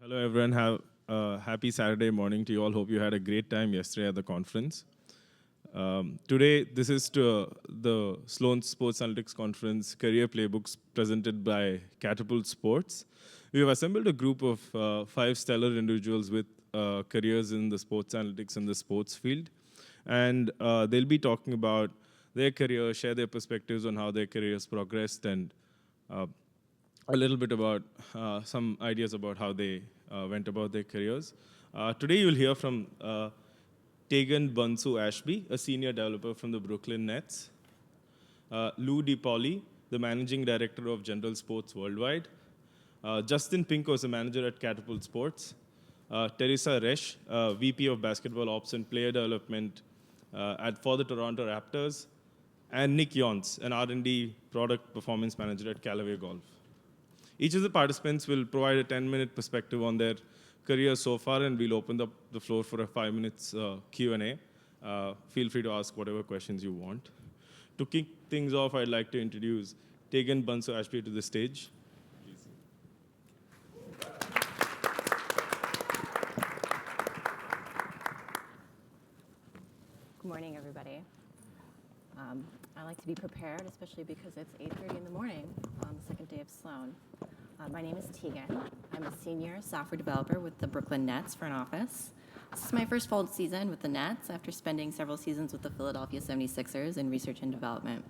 Hello, everyone. Have happy Saturday morning to you all. Hope you had a great time yesterday at the conference. Today, this is to the Sloan Sports Analytics Conference Career Playbooks presented by Catapult Sports. We have assembled a group of 5 stellar individuals with careers in the sports analytics and the sports field. And they'll be talking about their career, share their perspectives on how their careers progressed, and a little bit about some ideas about how they went about their careers. Today you'll hear from Tegan Ashby, a senior developer from the Brooklyn Nets, DePauli, the managing director of General Sports Worldwide, Justin Pinkos, a manager at Catapult Sports, Teresa Resch, VP of Basketball Ops and Player Development for the Toronto Raptors, and Nick Yonts, an R&D product performance manager at Callaway Golf. Each of the participants will provide a 10-minute perspective on their career so far, and we'll open up the floor for a 5 minutes Q&A. Feel free to ask whatever questions you want. To kick things off, I'd like to introduce Tegan Ashby to the stage. Please. Good morning, everybody. I like to be prepared, especially because it's 8:30 in the morning on the second day of Sloan. My name is Tegan. I'm a senior software developer with the Brooklyn Nets front office. This is my first full season with the Nets after spending several seasons with the Philadelphia 76ers in research and development.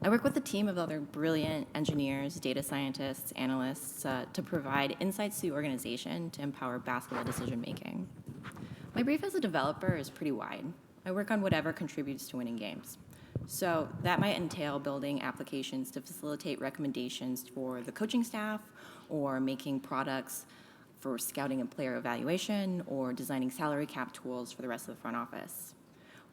I work with a team of other brilliant engineers, data scientists, analysts to provide insights to the organization to empower basketball decision-making. My brief as a developer is pretty wide. I work on whatever contributes to winning games. So that might entail building applications to facilitate recommendations for the coaching staff, or making products for scouting and player evaluation, or designing salary cap tools for the rest of the front office.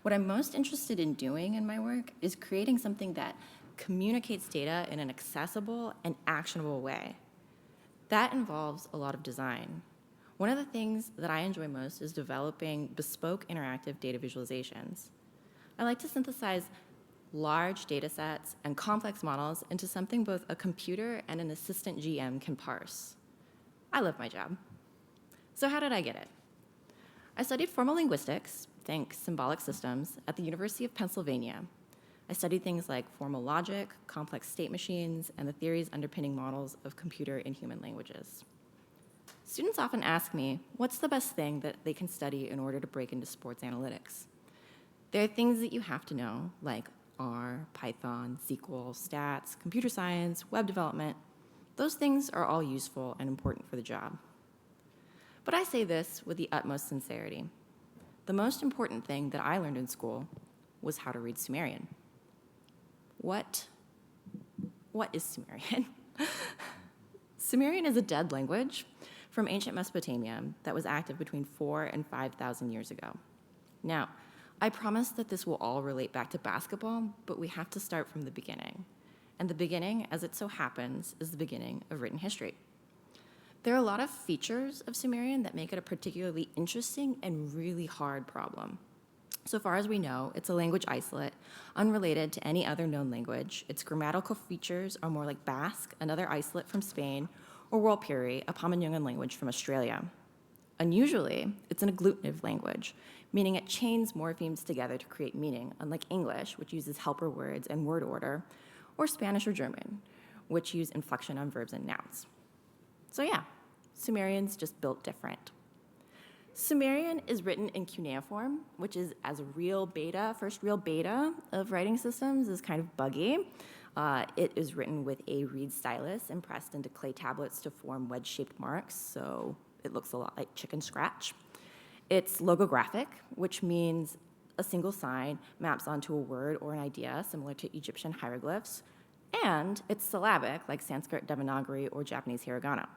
What I'm most interested in doing in my work is creating something that communicates data in an accessible and actionable way. That involves a lot of design. One of the things that I enjoy most is developing bespoke interactive data visualizations. I like to synthesize large data sets and complex models into something both a computer and an assistant GM can parse. I love my job. So how did I get it? I studied formal linguistics, think symbolic systems, at the University of Pennsylvania. I studied things like formal logic, complex state machines, and the theories underpinning models of computer and human languages. Students often ask me, what's the best thing that they can study in order to break into sports analytics? There are things that you have to know, like R, Python, SQL, stats, computer science, web development. Those things are all useful and important for the job. But I say this with the utmost sincerity. The most important thing that I learned in school was how to read Sumerian. What is Sumerian? Sumerian is a dead language from ancient Mesopotamia that was active between 4,000 and 5,000 years ago. Now, I promise that this will all relate back to basketball, but we have to start from the beginning. And the beginning, as it so happens, is the beginning of written history. There are a lot of features of Sumerian that make it a particularly interesting and really hard problem. So far as we know, it's a language isolate, unrelated to any other known language. Its grammatical features are more like Basque, another isolate from Spain, or Warlpiri, a Pama-Nyungan language from Australia. Unusually, it's an agglutinative language, meaning it chains morphemes together to create meaning, unlike English, which uses helper words and word order, or Spanish or German, which use inflection on verbs and nouns. So yeah, Sumerian's just built different. Sumerian is written in cuneiform, which is, as a first real beta of writing systems, is kind of buggy. It is written with a reed stylus impressed into clay tablets to form wedge-shaped marks, so it looks a lot like chicken scratch. It's logographic, which means a single sign maps onto a word or an idea, similar to Egyptian hieroglyphs. And it's syllabic, like Sanskrit Devanagari or Japanese hiragana.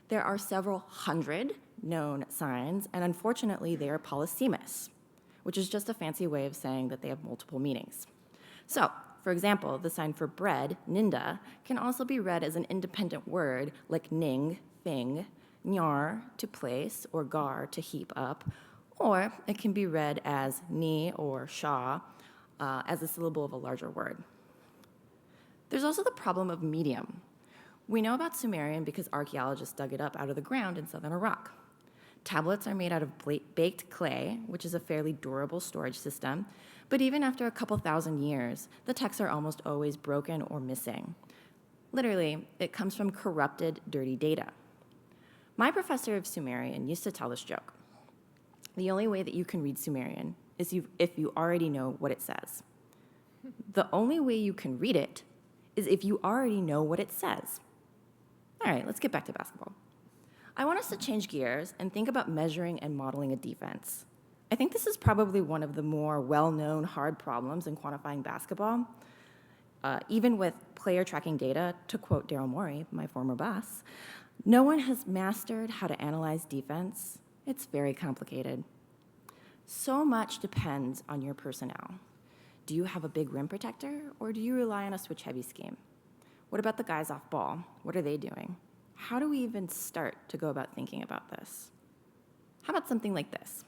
There are several hundred known signs, and unfortunately, they are polysemous, which is just a fancy way of saying that they have multiple meanings. So, for example, the sign for bread, ninda, can also be read as an independent word like ning, thing, nyar, to place, or gar, to heap up, or it can be read as ni or sha as a syllable of a larger word. There's also the problem of medium. We know about Sumerian because archaeologists dug it up out of the ground in southern Iraq. Tablets are made out of baked clay, which is a fairly durable storage system, but even after a couple thousand years, the texts are almost always broken or missing. Literally, it comes from corrupted, dirty data. My professor of Sumerian used to tell this joke. The only way that you can read Sumerian is if you already know what it says. The only way you can read it is if you already know what it says. All right, let's get back to basketball. I want us to change gears and think about measuring and modeling a defense. I think this is probably one of the more well-known hard problems in quantifying basketball. Even with player tracking data, to quote Daryl Morey, my former boss, no one has mastered how to analyze defense. It's very complicated. So much depends on your personnel. Do you have a big rim protector, or do you rely on a switch-heavy scheme? What about the guys off ball? What are they doing? How do we even start to go about thinking about this? How about something like this?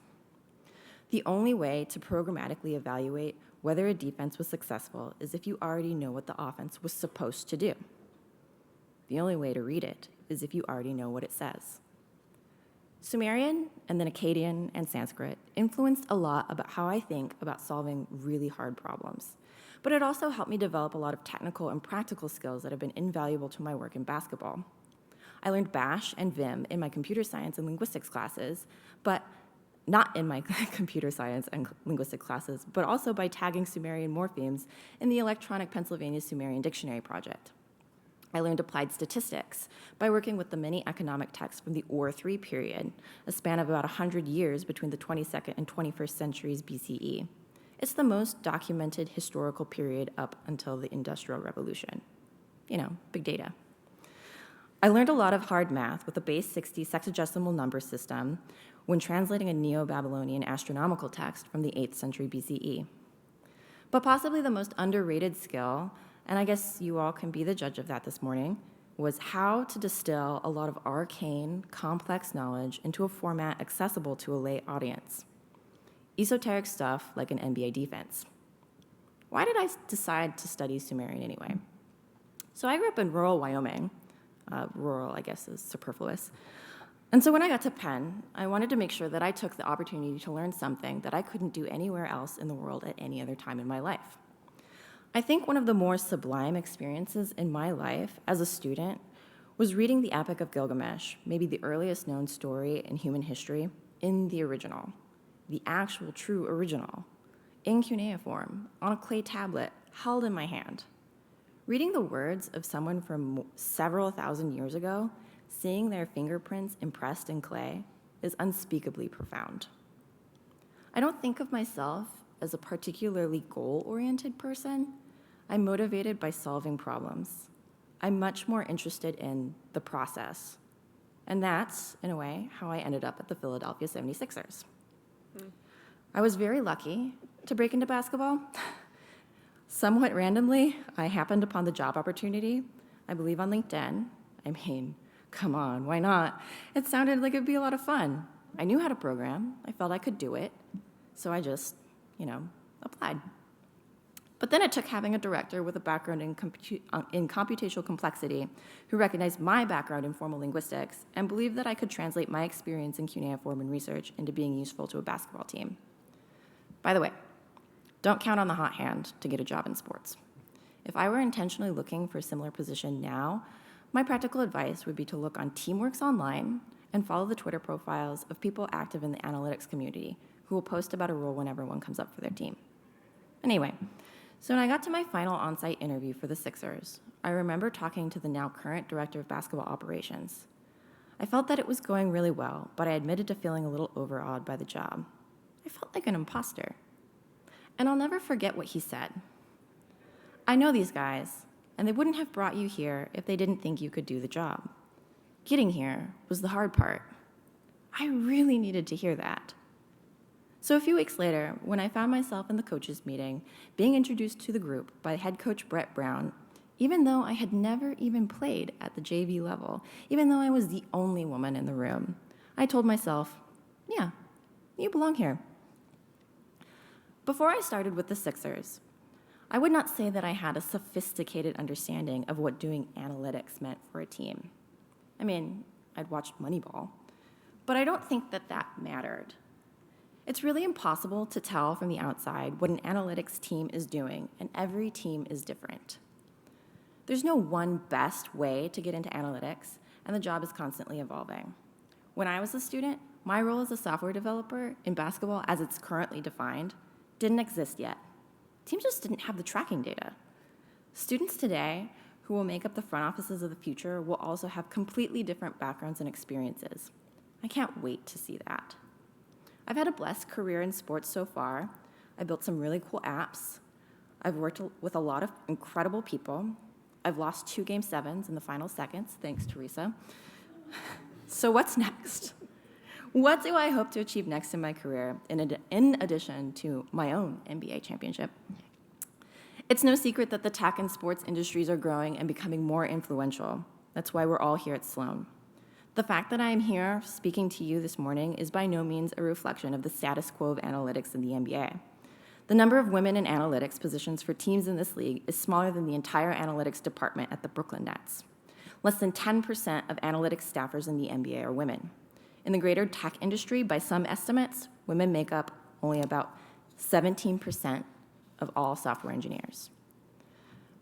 The only way to programmatically evaluate whether a defense was successful is if you already know what the offense was supposed to do. The only way to read it is if you already know what it says. Sumerian, and then Akkadian and Sanskrit influenced a lot about how I think about solving really hard problems. But it also helped me develop a lot of technical and practical skills that have been invaluable to my work in basketball. I learned Bash and Vim in my computer science and linguistics classes, but not in my computer science and linguistics classes, but also by tagging Sumerian morphemes in the electronic Pennsylvania Sumerian Dictionary project. I learned applied statistics by working with the many economic texts from the Ur III period, a span of about 100 years between the 22nd and 21st centuries BCE. It's the most documented historical period up until the Industrial Revolution. You know, big data. I learned a lot of hard math with a base 60 sexagesimal number system when translating a Neo-Babylonian astronomical text from the 8th century BCE. But possibly the most underrated skill, and I guess you all can be the judge of that this morning, was how to distill a lot of arcane, complex knowledge into a format accessible to a lay audience. Esoteric stuff like an NBA defense. Why did I decide to study Sumerian anyway? So I grew up in rural Wyoming. Rural, I guess, is superfluous. And so when I got to Penn, I wanted to make sure that I took the opportunity to learn something that I couldn't do anywhere else in the world at any other time in my life. I think one of the more sublime experiences in my life as a student was reading the Epic of Gilgamesh, maybe the earliest known story in human history, in the original, the actual true original, in cuneiform, on a clay tablet, held in my hand. Reading the words of someone from several thousand years ago, seeing their fingerprints impressed in clay, is unspeakably profound. I don't think of myself as a particularly goal-oriented person. I'm motivated by solving problems. I'm much more interested in the process. And that's, in a way, how I ended up at the Philadelphia 76ers. I was very lucky to break into basketball. Somewhat randomly, I happened upon the job opportunity, I believe on LinkedIn. I mean, come on, why not? It sounded like it'd be a lot of fun. I knew how to program. I felt I could do it. So I just, applied. But then it took having a director with a background in computational complexity who recognized my background in formal linguistics and believed that I could translate my experience in cuneiform and research into being useful to a basketball team. By the way, don't count on the hot hand to get a job in sports. If I were intentionally looking for a similar position now, my practical advice would be to look on Teamworks Online and follow the Twitter profiles of people active in the analytics community who will post about a role whenever one comes up for their team. Anyway, so when I got to my final on-site interview for the Sixers, I remember talking to the now current director of basketball operations. I felt that it was going really well, but I admitted to feeling a little overawed by the job. I felt like an imposter. And I'll never forget what he said. I know these guys, and they wouldn't have brought you here if they didn't think you could do the job. Getting here was the hard part. I really needed to hear that. So a few weeks later, when I found myself in the coaches' meeting, being introduced to the group by head coach Brett Brown, even though I had never even played at the JV level, even though I was the only woman in the room, I told myself, yeah, you belong here. Before I started with the Sixers, I would not say that I had a sophisticated understanding of what doing analytics meant for a team. I mean, I'd watched Moneyball, but I don't think that that mattered. It's really impossible to tell from the outside what an analytics team is doing, and every team is different. There's no one best way to get into analytics, and the job is constantly evolving. When I was a student, my role as a software developer in basketball, as it's currently defined, didn't exist yet. Teams just didn't have the tracking data. Students today who will make up the front offices of the future will also have completely different backgrounds and experiences. I can't wait to see that. I've had a blessed career in sports so far. I built some really cool apps. I've worked with a lot of incredible people. I've lost 2 Game 7s in the final seconds, thanks, Teresa. So what's next? What do I hope to achieve next in my career, in addition to my own NBA championship? It's no secret that the tech and sports industries are growing and becoming more influential. That's why we're all here at Sloan. The fact that I am here speaking to you this morning is by no means a reflection of the status quo of analytics in the NBA. The number of women in analytics positions for teams in this league is smaller than the entire analytics department at the Brooklyn Nets. Less than 10% of analytics staffers in the NBA are women. In the greater tech industry, by some estimates, women make up only about 17% of all software engineers.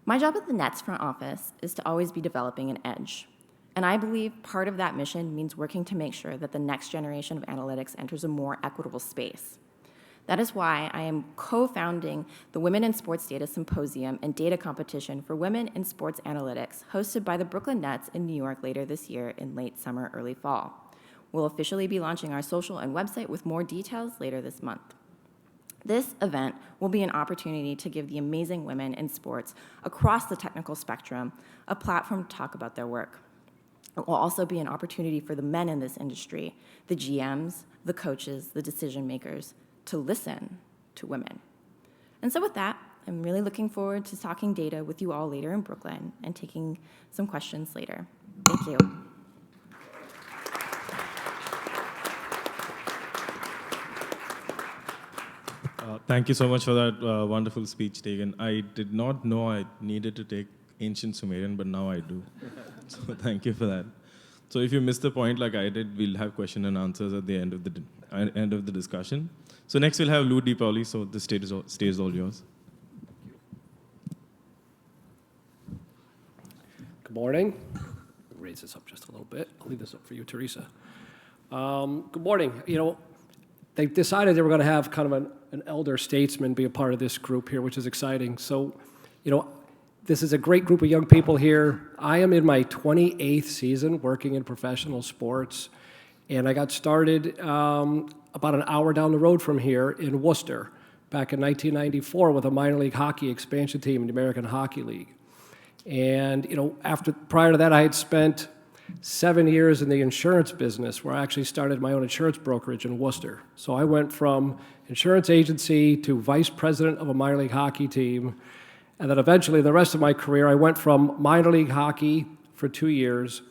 My job at the Nets front office is to always be developing an edge. And I believe part of that mission means working to make sure that the next generation of analytics enters a more equitable space. That is why I am co-founding the Women in Sports Data Symposium and Data Competition for Women in Sports Analytics, hosted by the Brooklyn Nets in New York later this year in late summer, early fall. We'll officially be launching our social and website with more details later this month. This event will be an opportunity to give the amazing women in sports across the technical spectrum a platform to talk about their work. It will also be an opportunity for the men in this industry, the GMs, the coaches, the decision makers, to listen to women. And so with that, I'm really looking forward to talking data with you all later in Brooklyn and taking some questions later. Thank you. Thank you so much for that wonderful speech, Tegan. I did not know I needed to take ancient Sumerian, but now I do. So thank you for that. So if you missed the point like I did, we'll have question and answers at the end of the discussion. So next we'll have DePauli, so the stage is all yours. Good morning. Raise this up just a little bit. I'll leave this up for you, Teresa. Good morning. You know, they decided they were going to have kind of an elder statesman be a part of this group here, which is exciting. So, you know, this is a great group of young people here. I am in my 28th season working in professional sports, and I got started about an hour down the road from here in Worcester back in 1994 with a minor league hockey expansion team in the American Hockey League. And, you know, prior to that, I had spent 7 years in the insurance business where I actually started my own insurance brokerage in Worcester. So I went from insurance agency to vice president of a minor league hockey team. And then eventually, the rest of my career, I went from minor league hockey for 2 years.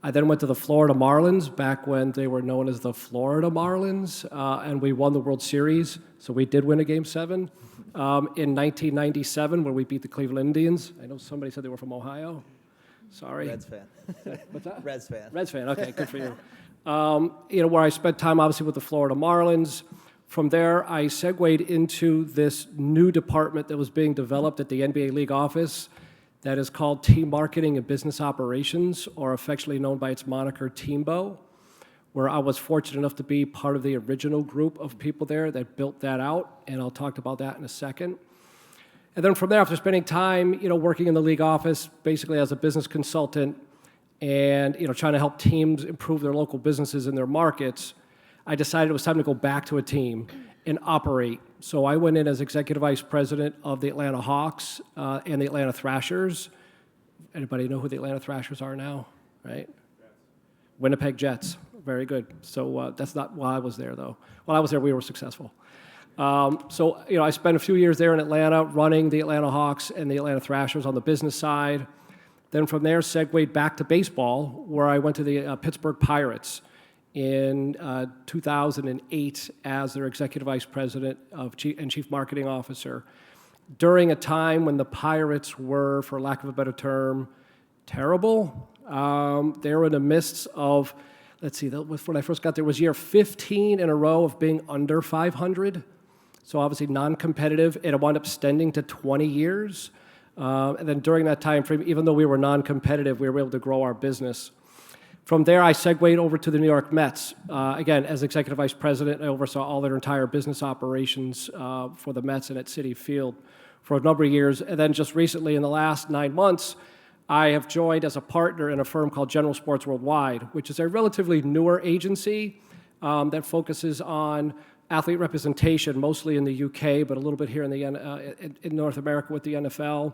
I then went to the Florida Marlins back when they were known as the Florida Marlins, and we won the World Series. So we did win a Game 7 in 1997 when we beat the Cleveland Indians. I know somebody said they were from Ohio. Sorry. Reds fan. What's that? Reds fan. Reds fan, okay, good for you. You know, where I spent time obviously with the Florida Marlins. From there, I segued into this new department that was being developed at the NBA League office that is called Team Marketing and Business Operations, or affectionately known by its moniker Teambo, where I was fortunate enough to be part of the original group of people there that built that out, and I'll talk about that in a second. And then from there, after spending time, you know, working in the league office, basically as a business consultant, and you know, trying to help teams improve their local businesses in their markets, I decided it was time to go back to a team and operate. So I went in as executive vice president of the Atlanta Hawks and the Atlanta Thrashers. Anybody know who the Atlanta Thrashers are now? Right? Jets. Winnipeg Jets. Very good. So that's not why I was there, though. While I was there, we were successful. So, you know, I spent a few years there in Atlanta running the Atlanta Hawks and the Atlanta Thrashers on the business side. Then from there, segued back to baseball, where I went to the Pittsburgh Pirates in 2008 as their executive vice president and chief marketing officer. during a time when the Pirates were, for lack of a better term, terrible. They were in the midst of, let's see, when I first got there was year 15 in a row of being under 500. So obviously non-competitive. It wound up extending to 20 years. And then during that time frame, even though we were non-competitive, we were able to grow our business. From there, I segued over to the New York Mets. Again, as executive vice president, I oversaw all their entire business operations for the Mets and at Citi Field for a number of years. And then just recently, in the last 9 months, I have joined as a partner in a firm called General Sports Worldwide, which is a relatively newer agency that focuses on athlete representation, mostly in the UK, but a little bit here in North America with the NFL.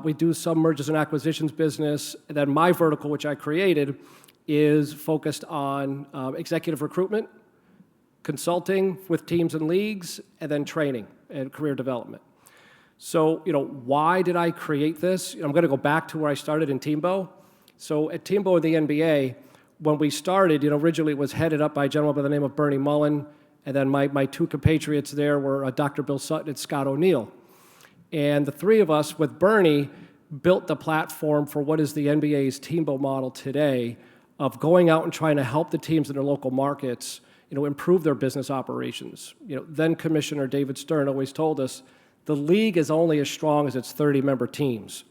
We do some mergers and acquisitions business. And then my vertical, which I created, is focused on executive recruitment, consulting with teams and leagues, and then training and career development. So, why did I create this? I'm going to go back to where I started in Teambo. So at Teambo in the NBA, when we started, originally it was headed up by a gentleman by the name of Bernie Mullen, and then my two compatriots there were Dr. Bill Sutton and Scott O'Neill. And the three of us, with Bernie, built the platform for what is the NBA's Teambo model today of going out and trying to help the teams in their local markets, improve their business operations. Then Commissioner David Stern always told us, the league is only as strong as its 30-member teams.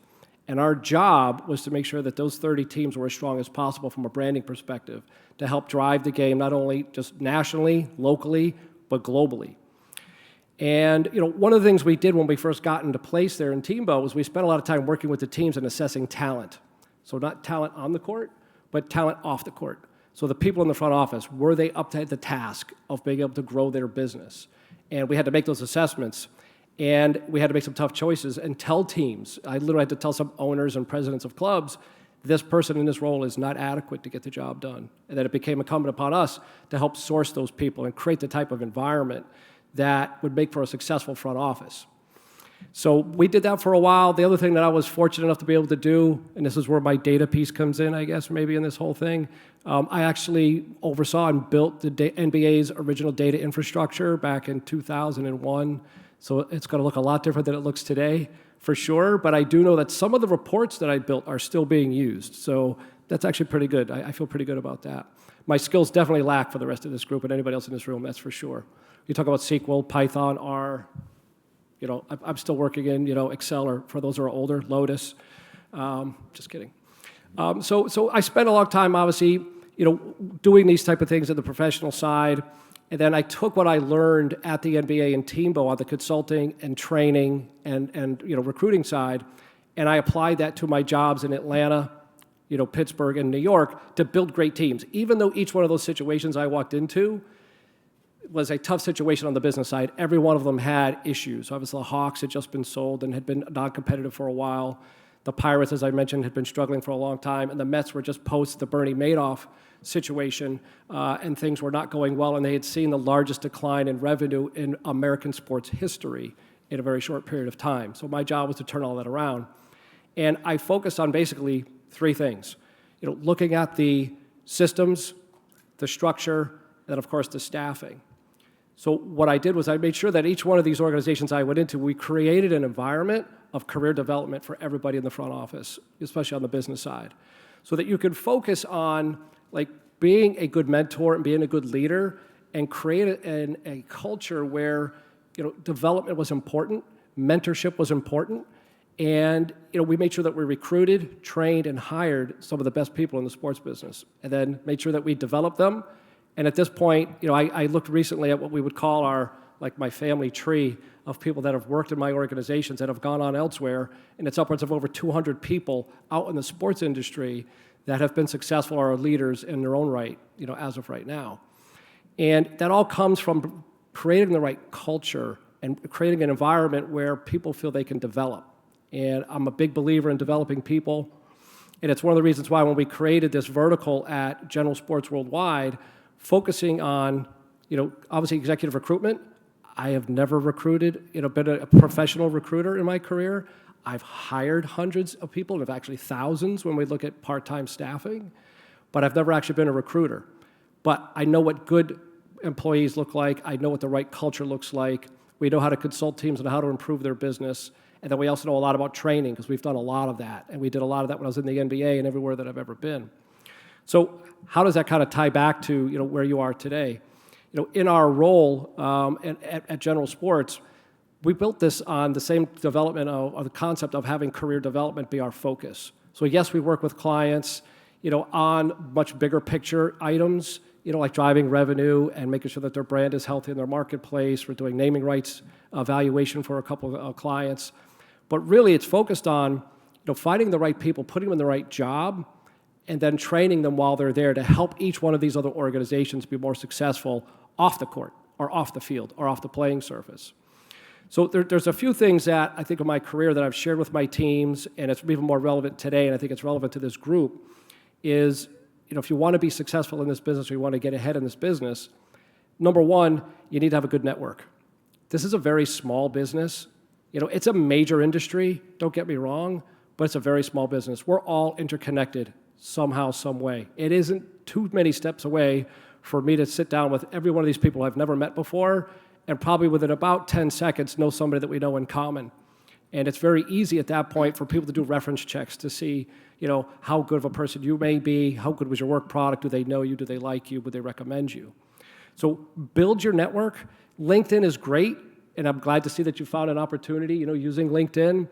And our job was to make sure that those 30 teams were as strong as possible from a branding perspective to help drive the game not only just nationally, locally, but globally. And one of the things we did when we first got into place there in Teambo was we spent a lot of time working with the teams and assessing talent. So not talent on the court, but talent off the court. So the people in the front office, were they up to the task of being able to grow their business? And we had to make those assessments. And we had to make some tough choices and tell teams. I literally had to tell some owners and presidents of clubs, this person in this role is not adequate to get the job done. And then it became incumbent upon us to help source those people and create the type of environment that would make for a successful front office. So we did that for a while. The other thing that I was fortunate enough to be able to do, and this is where my data piece comes in, I guess, maybe in this whole thing, I actually oversaw and built the NBA's original data infrastructure back in 2001. So it's going to look a lot different than it looks today, for sure. But I do know that some of the reports that I built are still being used. So that's actually pretty good. I feel pretty good about that. My skills definitely lack for the rest of this group and anybody else in this room, that's for sure. You talk about SQL, Python, R. I'm still working in, Excel, or for those who are older, Lotus. Just kidding. So I spent a long time, obviously, doing these type of things on the professional side. And then I took what I learned at the NBA and Teambo on the consulting and training and recruiting side, and I applied that to my jobs in Atlanta, Pittsburgh, and New York to build great teams. Even though each one of those situations I walked into was a tough situation on the business side, every one of them had issues. Obviously, the Hawks had just been sold and had been non-competitive for a while. The Pirates, as I mentioned, had been struggling for a long time, and the Mets were just post the Bernie Madoff situation, and things were not going well, and they had seen the largest decline in revenue in American sports history in a very short period of time. So my job was to turn all that around. And I focused on basically three things. Looking at the systems, the structure, and of course the staffing. So what I did was I made sure that each one of these organizations I went into, we created an environment of career development for everybody in the front office, especially on the business side, so that you could focus on being a good mentor and being a good leader and create a culture where development was important, mentorship was important, and we made sure that we recruited, trained, and hired some of the best people in the sports business, and then made sure that we developed them. And at this point, I looked recently at what we would call our, my family tree of people that have worked in my organizations that have gone on elsewhere, and it's upwards of over 200 people out in the sports industry that have been successful or are leaders in their own right, as of right now. And that all comes from creating the right culture and creating an environment where people feel they can develop. And I'm a big believer in developing people, and it's one of the reasons why when we created this vertical at General Sports Worldwide, focusing on, obviously executive recruitment. I have never recruited, been a professional recruiter in my career. I've hired hundreds of people, and actually thousands when we look at part-time staffing, but I've never actually been a recruiter. But I know what good employees look like. I know what the right culture looks like. We know how to consult teams on how to improve their business. And then we also know a lot about training because we've done a lot of that. And we did a lot of that when I was in the NBA and everywhere that I've ever been. So how does that kind of tie back to where you are today? In our role at General Sports, we built this on the same development of the concept of having career development be our focus. So yes, we work with clients, on much bigger picture items, like driving revenue and making sure that their brand is healthy in their marketplace. We're doing naming rights evaluation for a couple of clients. But really, it's focused on, finding the right people, putting them in the right job, and then training them while they're there to help each one of these other organizations be more successful off the court or off the field or off the playing surface. So there's a few things that I think of my career that I've shared with my teams, and it's even more relevant today, and I think it's relevant to this group, is, if you want to be successful in this business or you want to get ahead in this business, number one, you need to have a good network. This is a very small business. It's a major industry, don't get me wrong, but it's a very small business. We're all interconnected somehow, some way. It isn't too many steps away for me to sit down with every one of these people I've never met before, and probably within about 10 seconds know somebody that we know in common. And it's very easy at that point for people to do reference checks to see, how good of a person you may be, how good was your work product, do they know you, do they like you, would they recommend you? So build your network. LinkedIn is great, and I'm glad to see that you found an opportunity, using LinkedIn.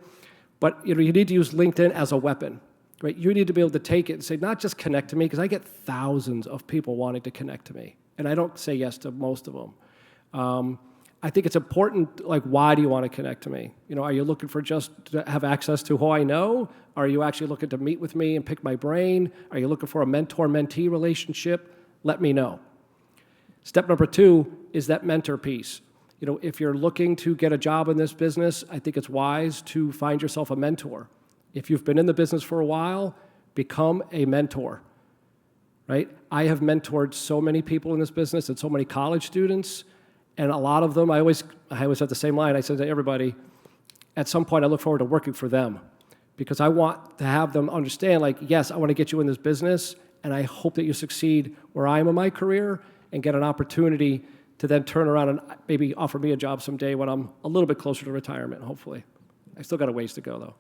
But, you need to use LinkedIn as a weapon, right? You need to be able to take it and say, not just connect to me, because I get thousands of people wanting to connect to me, and I don't say yes to most of them. I think it's important, why do you want to connect to me? Are you looking for just to have access to who I know? Are you actually looking to meet with me and pick my brain? Are you looking for a mentor-mentee relationship? Let me know. Step number two is that mentor piece. If you're looking to get a job in this business, I think it's wise to find yourself a mentor. If you've been in the business for a while, become a mentor, right? I have mentored so many people in this business and so many college students. And a lot of them, I always have the same line. I said to everybody, at some point I look forward to working for them because I want to have them understand, yes, I want to get you in this business, and I hope that you succeed where I am in my career and get an opportunity to then turn around and maybe offer me a job someday when I'm a little bit closer to retirement, hopefully. I still got a ways to go,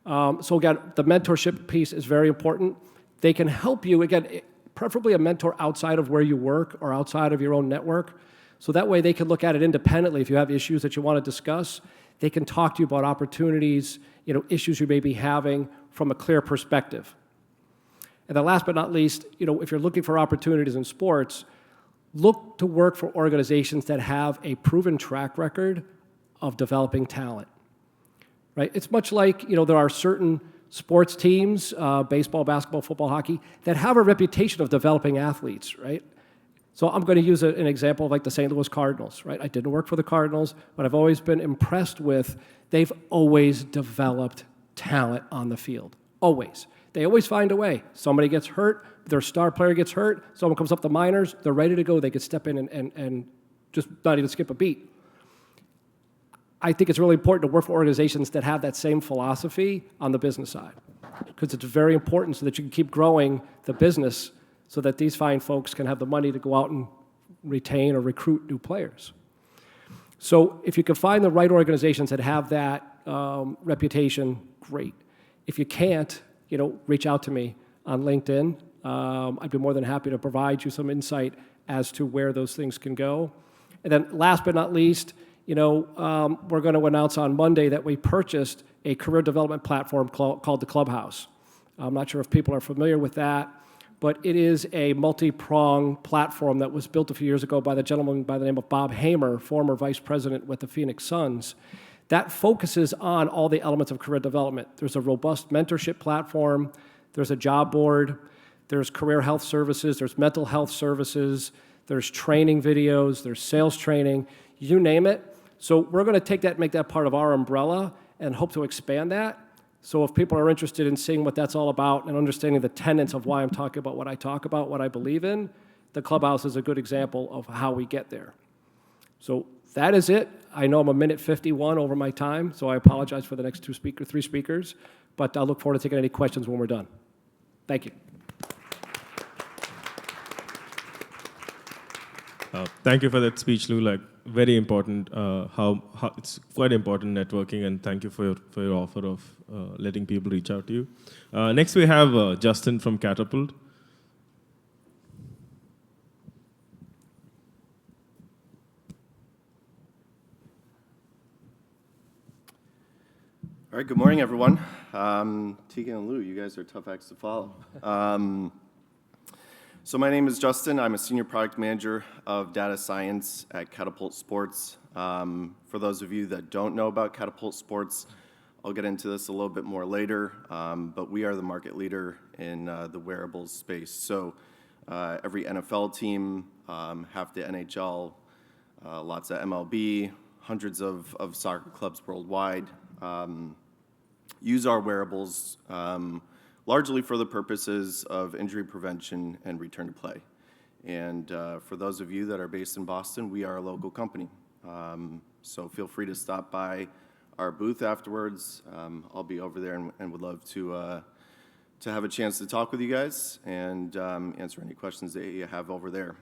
though. So again, the mentorship piece is very important. They can help you, again, preferably a mentor outside of where you work or outside of your own network. So that way they can look at it independently. If you have issues that you want to discuss, they can talk to you about opportunities, issues you may be having from a clear perspective. And then last but not least, if you're looking for opportunities in sports, look to work for organizations that have a proven track record of developing talent, right? It's much like, there are certain sports teams, baseball, basketball, football, hockey, that have a reputation of developing athletes, right? So I'm going to use an example of the St. Louis Cardinals, right? I didn't work for the Cardinals, but I've always been impressed with they've always developed talent on the field. Always. They always find a way. Somebody gets hurt, their star player gets hurt, someone comes up the minors, they're ready to go, they could step in and just not even skip a beat. I think it's really important to work for organizations that have that same philosophy on the business side, because it's very important so that you can keep growing the business so that these fine folks can have the money to go out and retain or recruit new players. So if you can find the right organizations that have that reputation, great. If you can't, reach out to me on LinkedIn. I'd be more than happy to provide you some insight as to where those things can go. And then last but not least, we're going to announce on Monday that we purchased a career development platform called the Clubhouse. I'm not sure if people are familiar with that, but it is a multi-pronged platform that was built a few years ago by the gentleman by the name of Bob Hamer, former vice president with the Phoenix Suns, that focuses on all the elements of career development. There's a robust mentorship platform, there's a job board, there's career health services, there's mental health services, there's training videos, there's sales training, you name it. So we're going to take that and make that part of our umbrella and hope to expand that. So if people are interested in seeing what that's all about and understanding the tenets of why I'm talking about, what I believe in, the Clubhouse is a good example of how we get there. So that is it. I know I'm a minute 51 over my time, so I apologize for the next three speakers, but I look forward to taking any questions when we're done. Thank you. Thank you for that speech, Lou. Like, very important. How it's quite important networking, and thank you for your offer of letting people reach out to you. Next, we have Justin from Catapult. All right, good morning, everyone. Tegan and Lou, you guys are tough acts to follow. So my name is Justin. I'm a senior product manager of data science at Catapult Sports. For those of you that don't know about Catapult Sports, I'll get into this a little bit more later, but we are the market leader in the wearables space. So every NFL team, half the NHL, lots of MLB, hundreds of soccer clubs worldwide, use our wearables largely for the purposes of injury prevention and return to play. And for those of you that are based in Boston, we are a local company. So feel free to stop by our booth afterwards. I'll be over there and would love to have a chance to talk with you guys and answer any questions that you have over there.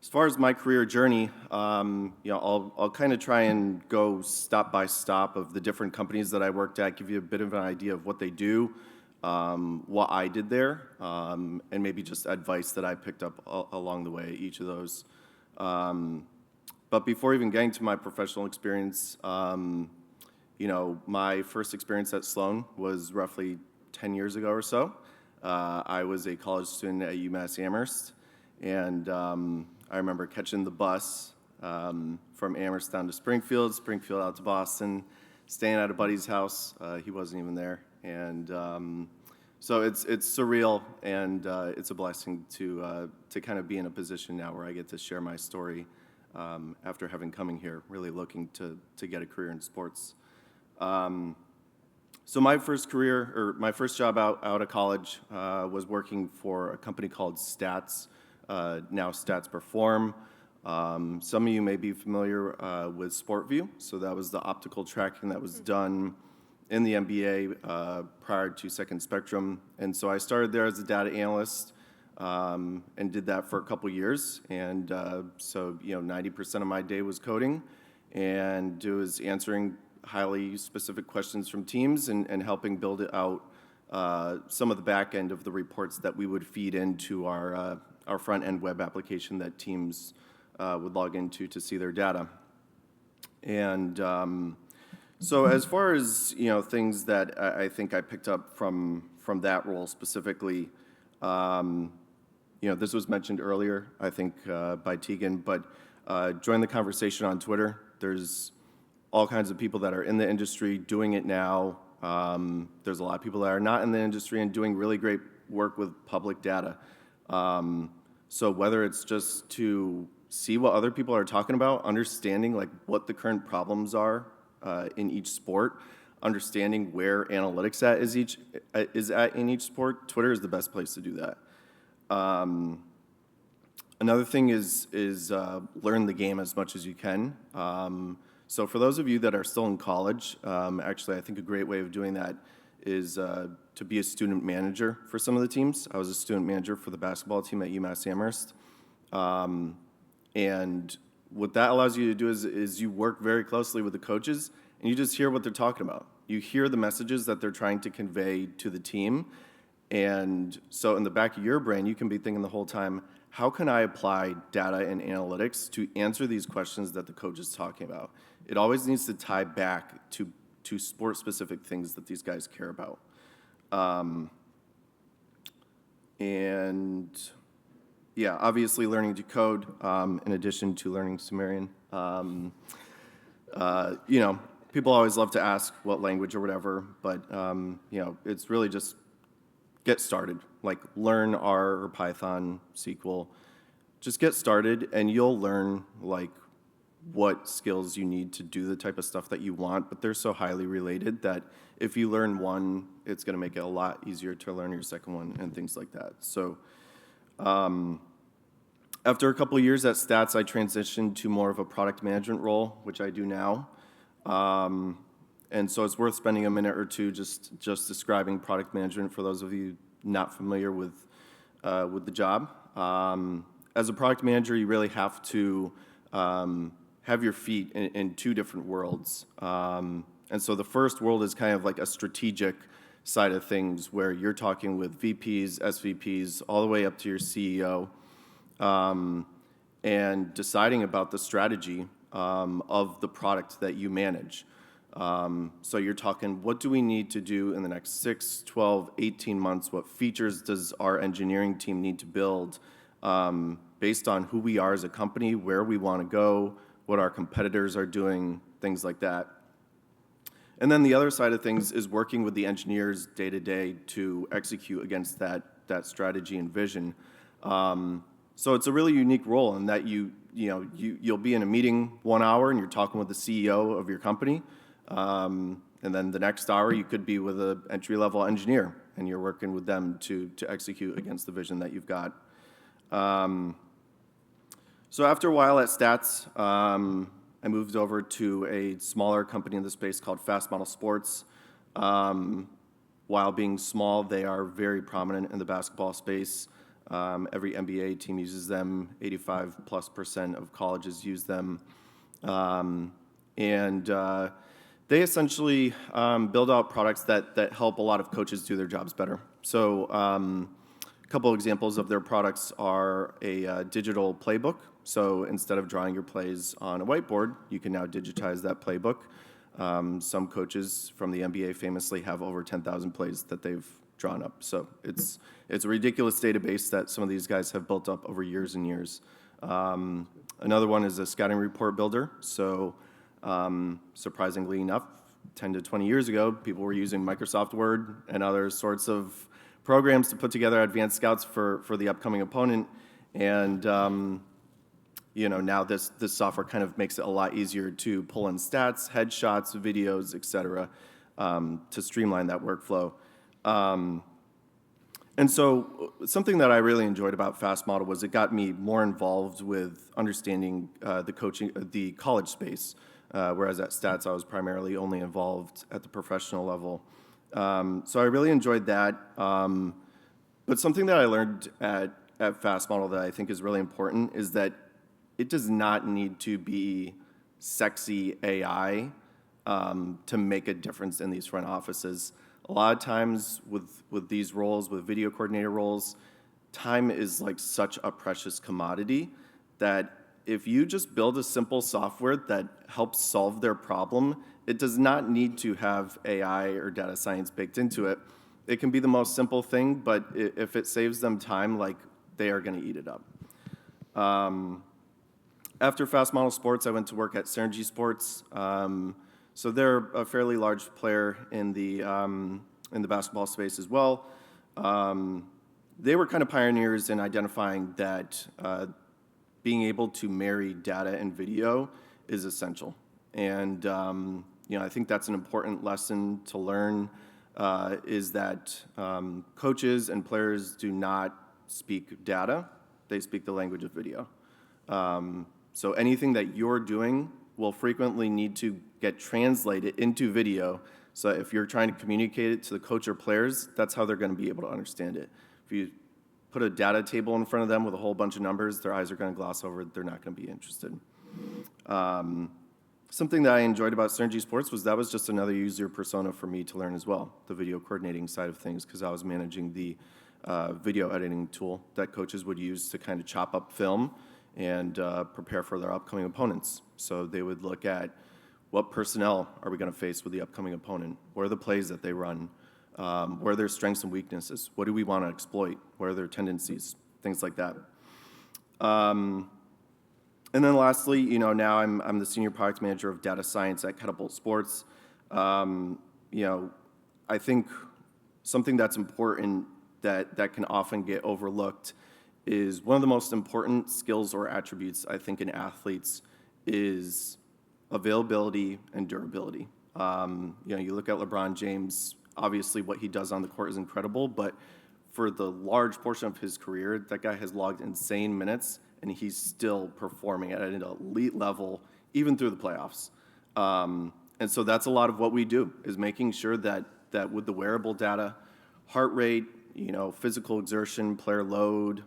As far as my career journey, I'll kind of try and go stop by stop of the different companies that I worked at, give you a bit of an idea of what they do, what I did there, and maybe just advice that I picked up along the way, each of those. But before even getting to my professional experience, my first experience at Sloan was roughly 10 years ago or so. I was a college student at UMass Amherst, and I remember catching the bus from Amherst down to Springfield out to Boston, staying at a buddy's house. He wasn't even there. And so it's surreal, and it's a blessing to kind of be in a position now where I get to share my story after having coming here, really looking to get a career in sports. So my first job out of college was working for a company called Stats, now Stats Perform. Some of you may be familiar with SportView. So that was the optical tracking that was done in the NBA prior to Second Spectrum. And so I started there as a data analyst and did that for a couple years. And so 90% of my day was coding, and it was answering highly specific questions from teams and helping build it out some of the back end of the reports that we would feed into our front-end web application that teams would log into to see their data. And so as far as things that I think I picked up from that role specifically, this was mentioned earlier, I think, by Tegan, but join the conversation on Twitter. There's all kinds of people that are in the industry doing it now. There's a lot of people that are not in the industry and doing really great work with public data. So whether it's just to see what other people are talking about, understanding like what the current problems are in each sport, understanding where analytics is at in each sport, Twitter is the best place to do that. Another thing is learn the game as much as you can. So for those of you that are still in college, actually I think a great way of doing that is to be a student manager for some of the teams. I was a student manager for the basketball team at UMass Amherst. And what that allows you to do is you work very closely with the coaches, and you just hear what they're talking about. You hear the messages that they're trying to convey to the team. And so in the back of your brain, you can be thinking the whole time, how can I apply data and analytics to answer these questions that the coach is talking about? It always needs to tie back to sport-specific things that these guys care about. And yeah, obviously learning to code, in addition to learning Sumerian. People always love to ask what language or whatever, but it's really just get started. Like learn R or Python, SQL. Just get started, and you'll learn like what skills you need to do the type of stuff that you want, but they're so highly related that if you learn one, it's going to make it a lot easier to learn your second one and things like that. So after a couple of years at Stats, I transitioned to more of a product management role, which I do now. And so it's worth spending a minute or two just describing product management for those of you not familiar with the job. as a product manager, you really have to have your feet in two different worlds. And so the first world is kind of like a strategic side of things where you're talking with VPs, SVPs, all the way up to your CEO, and deciding about the strategy of the product that you manage. So you're talking, what do we need to do in the next 6, 12, 18 months? What features does our engineering team need to build based on who we are as a company, where we want to go, what our competitors are doing, things like that. And then the other side of things is working with the engineers day to day to execute against that strategy and vision. So it's a really unique role in that you'll be in a meeting 1 hour and you're talking with the CEO of your company, and then the next hour you could be with an entry-level engineer and you're working with them to execute against the vision that you've got. So after a while at Stats, I moved over to a smaller company in the space called Fast Model Sports. While being small, they are very prominent in the basketball space. Every NBA team uses them. 85+% of colleges use them. And they essentially build out products that help a lot of coaches do their jobs better. So a couple examples of their products are a digital playbook. So instead of drawing your plays on a whiteboard, you can now digitize that playbook. Some coaches from the NBA famously have over 10,000 plays that they've drawn up. So it's a ridiculous database that some of these guys have built up over years and years. Another one is a scouting report builder. So surprisingly enough, 10 to 20 years ago, people were using Microsoft Word and other sorts of programs to put together advanced scouts for the upcoming opponent. And now this software kind of makes it a lot easier to pull in stats, headshots, videos, et cetera, to streamline that workflow. And so something that I really enjoyed about Fast Model was it got me more involved with understanding the college space, whereas at Stats I was primarily only involved at the professional level. So I really enjoyed that. But something that I learned at Fast Model that I think is really important is that it does not need to be sexy AI to make a difference in these front offices. A lot of times with these roles, with video coordinator roles, time is like such a precious commodity that if you just build a simple software that helps solve their problem, it does not need to have AI or data science baked into it. It can be the most simple thing, but if it saves them time, like, they are going to eat it up. After Fast Model Sports, I went to work at Synergy Sports. So they're a fairly large player in the basketball space as well. They were kind of pioneers in identifying that being able to marry data and video is essential. And I think that's an important lesson to learn, is that coaches and players do not speak data, they speak the language of video. So anything that you're doing will frequently need to get translated into video. So if you're trying to communicate it to the coach or players, that's how they're going to be able to understand it. If you put a data table in front of them with a whole bunch of numbers, their eyes are going to gloss over it. They're not going to be interested. Something that I enjoyed about Synergy Sports was that was just another user persona for me to learn as well, the video coordinating side of things, because I was managing the video editing tool that coaches would use to kind of chop up film and prepare for their upcoming opponents. So they would look at what personnel are we going to face with the upcoming opponent? What are the plays that they run? What are their strengths and weaknesses? What do we want to exploit? What are their tendencies? Things like that. And then lastly, now I'm the senior product manager of data science at Catapult Sports. I think something that's important that can often get overlooked is one of the most important skills or attributes, I think, in athletes is availability and durability. You look at LeBron James, obviously what he does on the court is incredible, but for the large portion of his career, that guy has logged insane minutes, and he's still performing at an elite level, even through the playoffs. And so that's a lot of what we do, is making sure that with the wearable data, heart rate, physical exertion, player load,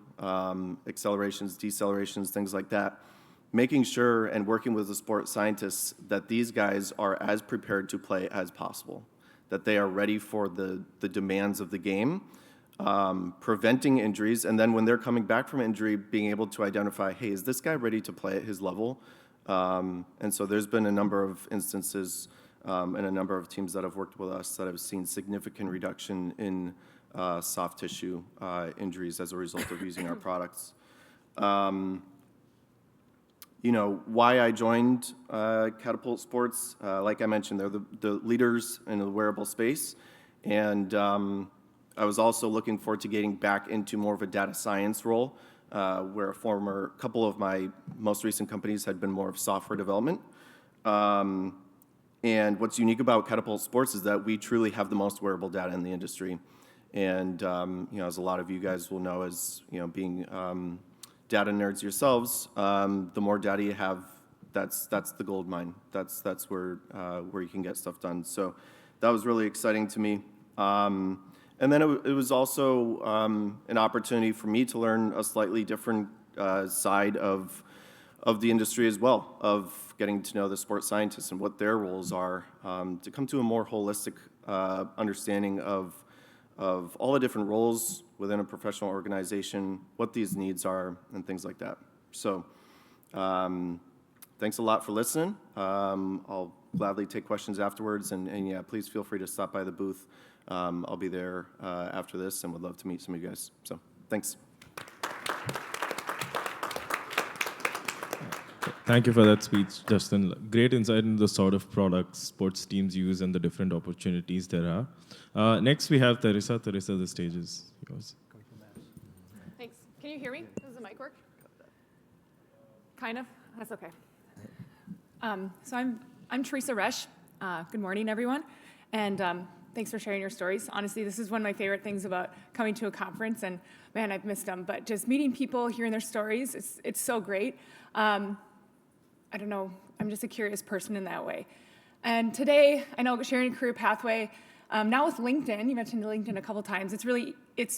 accelerations, decelerations, things like that. Making sure and working with the sports scientists that these guys are as prepared to play as possible, that they are ready for the demands of the game, preventing injuries, and then when they're coming back from injury, being able to identify, hey, is this guy ready to play at his level? And so there's been a number of instances and a number of teams that have worked with us that have seen significant reduction in soft tissue injuries as a result of using our products. Why I joined Catapult Sports, like I mentioned, they're the leaders in the wearable space, and I was also looking forward to getting back into more of a data science role, where a couple of my most recent companies had been more of software development. And what's unique about Catapult Sports is that we truly have the most wearable data in the industry. And as a lot of you guys will know, as being data nerds yourselves, the more data you have, that's the gold mine. That's where you can get stuff done. So that was really exciting to me. And then it was also an opportunity for me to learn a slightly different side of the industry as well, of getting to know the sports scientists and what their roles are, to come to a more holistic understanding of all the different roles within a professional organization, what these needs are, and things like that. So thanks a lot for listening. I'll gladly take questions afterwards, and yeah, please feel free to stop by the booth. I'll be there after this and would love to meet some of you guys. So thanks. Thank you for that speech, Justin. Great insight into the sort of products sports teams use and the different opportunities there are. Next, we have Teresa. Teresa, the stage is yours. Thanks. Can you hear me? Does the mic work? Kind of? That's okay. So I'm Teresa Resch. Good morning, everyone. And thanks for sharing your stories. Honestly, this is one of my favorite things about coming to a conference. And man, I've missed them. But just meeting people, hearing their stories, it's so great. I don't know, I'm just a curious person in that way. And today, I know sharing a career pathway, now with LinkedIn, you mentioned LinkedIn a couple times, it's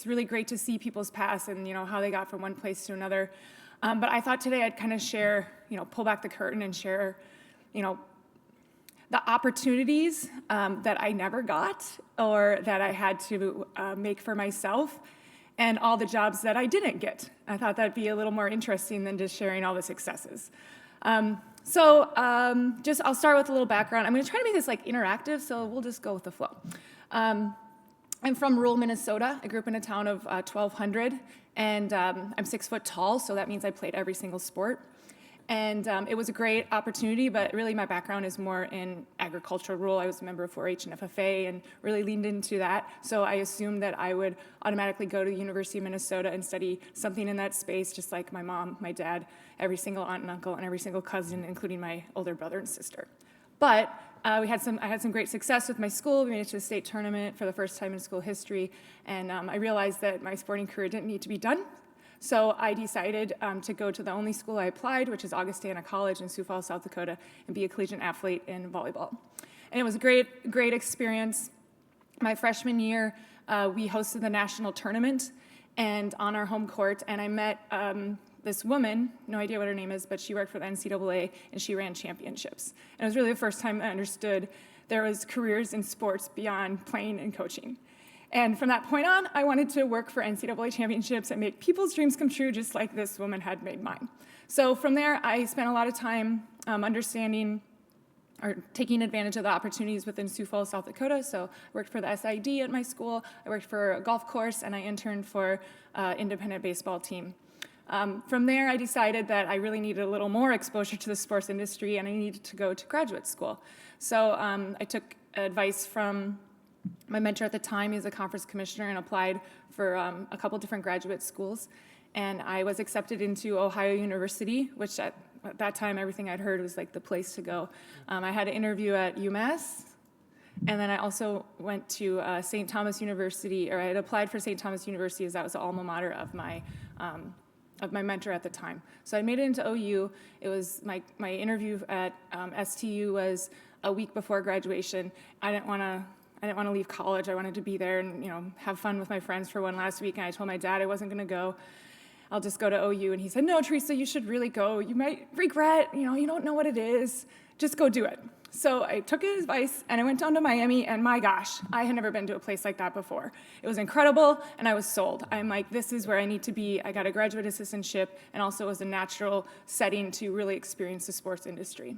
really great to see people's past and how they got from one place to another. But I thought today I'd kind of share, pull back the curtain and share, the opportunities that I never got or that I had to make for myself, and all the jobs that I didn't get. I thought that'd be a little more interesting than just sharing all the successes. I'll start with a little background. I'm going to try to make this interactive, so we'll just go with the flow. I'm from rural Minnesota. I grew up in a town of 1,200, and I'm 6 foot tall, so that means I played every single sport. And it was a great opportunity, but really my background is more in agricultural role. I was a member of 4-H and FFA and really leaned into that. So I assumed that I would automatically go to the University of Minnesota and study something in that space, just like my mom, my dad, every single aunt and uncle, and every single cousin, including my older brother and sister. But I had some great success with my school. We made it to the state tournament for the first time in school history. And I realized that my sporting career didn't need to be done. So I decided to go to the only school I applied, which is Augustana College in Sioux Falls, South Dakota, and be a collegiate athlete in volleyball. And it was a great experience. My freshman year, we hosted the national tournament and on our home court, and I met this woman, no idea what her name is, but she worked for the NCAA, and she ran championships. And it was really the first time I understood there was careers in sports beyond playing and coaching. And from that point on, I wanted to work for NCAA championships and make people's dreams come true, just like this woman had made mine. So from there, I spent a lot of time understanding or taking advantage of the opportunities within Sioux Falls, South Dakota. So I worked for the SID at my school, I worked for a golf course, and I interned for an independent baseball team. From there, I decided that I really needed a little more exposure to the sports industry, and I needed to go to graduate school. So I took advice from my mentor at the time. He was a conference commissioner and applied for a couple different graduate schools. And I was accepted into Ohio University, which at that time, everything I'd heard was like the place to go. I had an interview at UMass, and then I also went to St. Thomas University, or I had applied for St. Thomas University as that was the alma mater of my mentor at the time. So I made it into OU. It was my interview at STU was a week before graduation. I I didn't want to leave college. I wanted to be there and, have fun with my friends for one last week. And I told my dad I wasn't going to go. I'll just go to OU. And he said, no, Teresa, you should really go. You might regret, you don't know what it is. Just go do it. So I took his advice and I went down to Miami, and my gosh, I had never been to a place like that before. It was incredible, and I was sold. I'm like, this is where I need to be. I got a graduate assistantship, and also it was a natural setting to really experience the sports industry.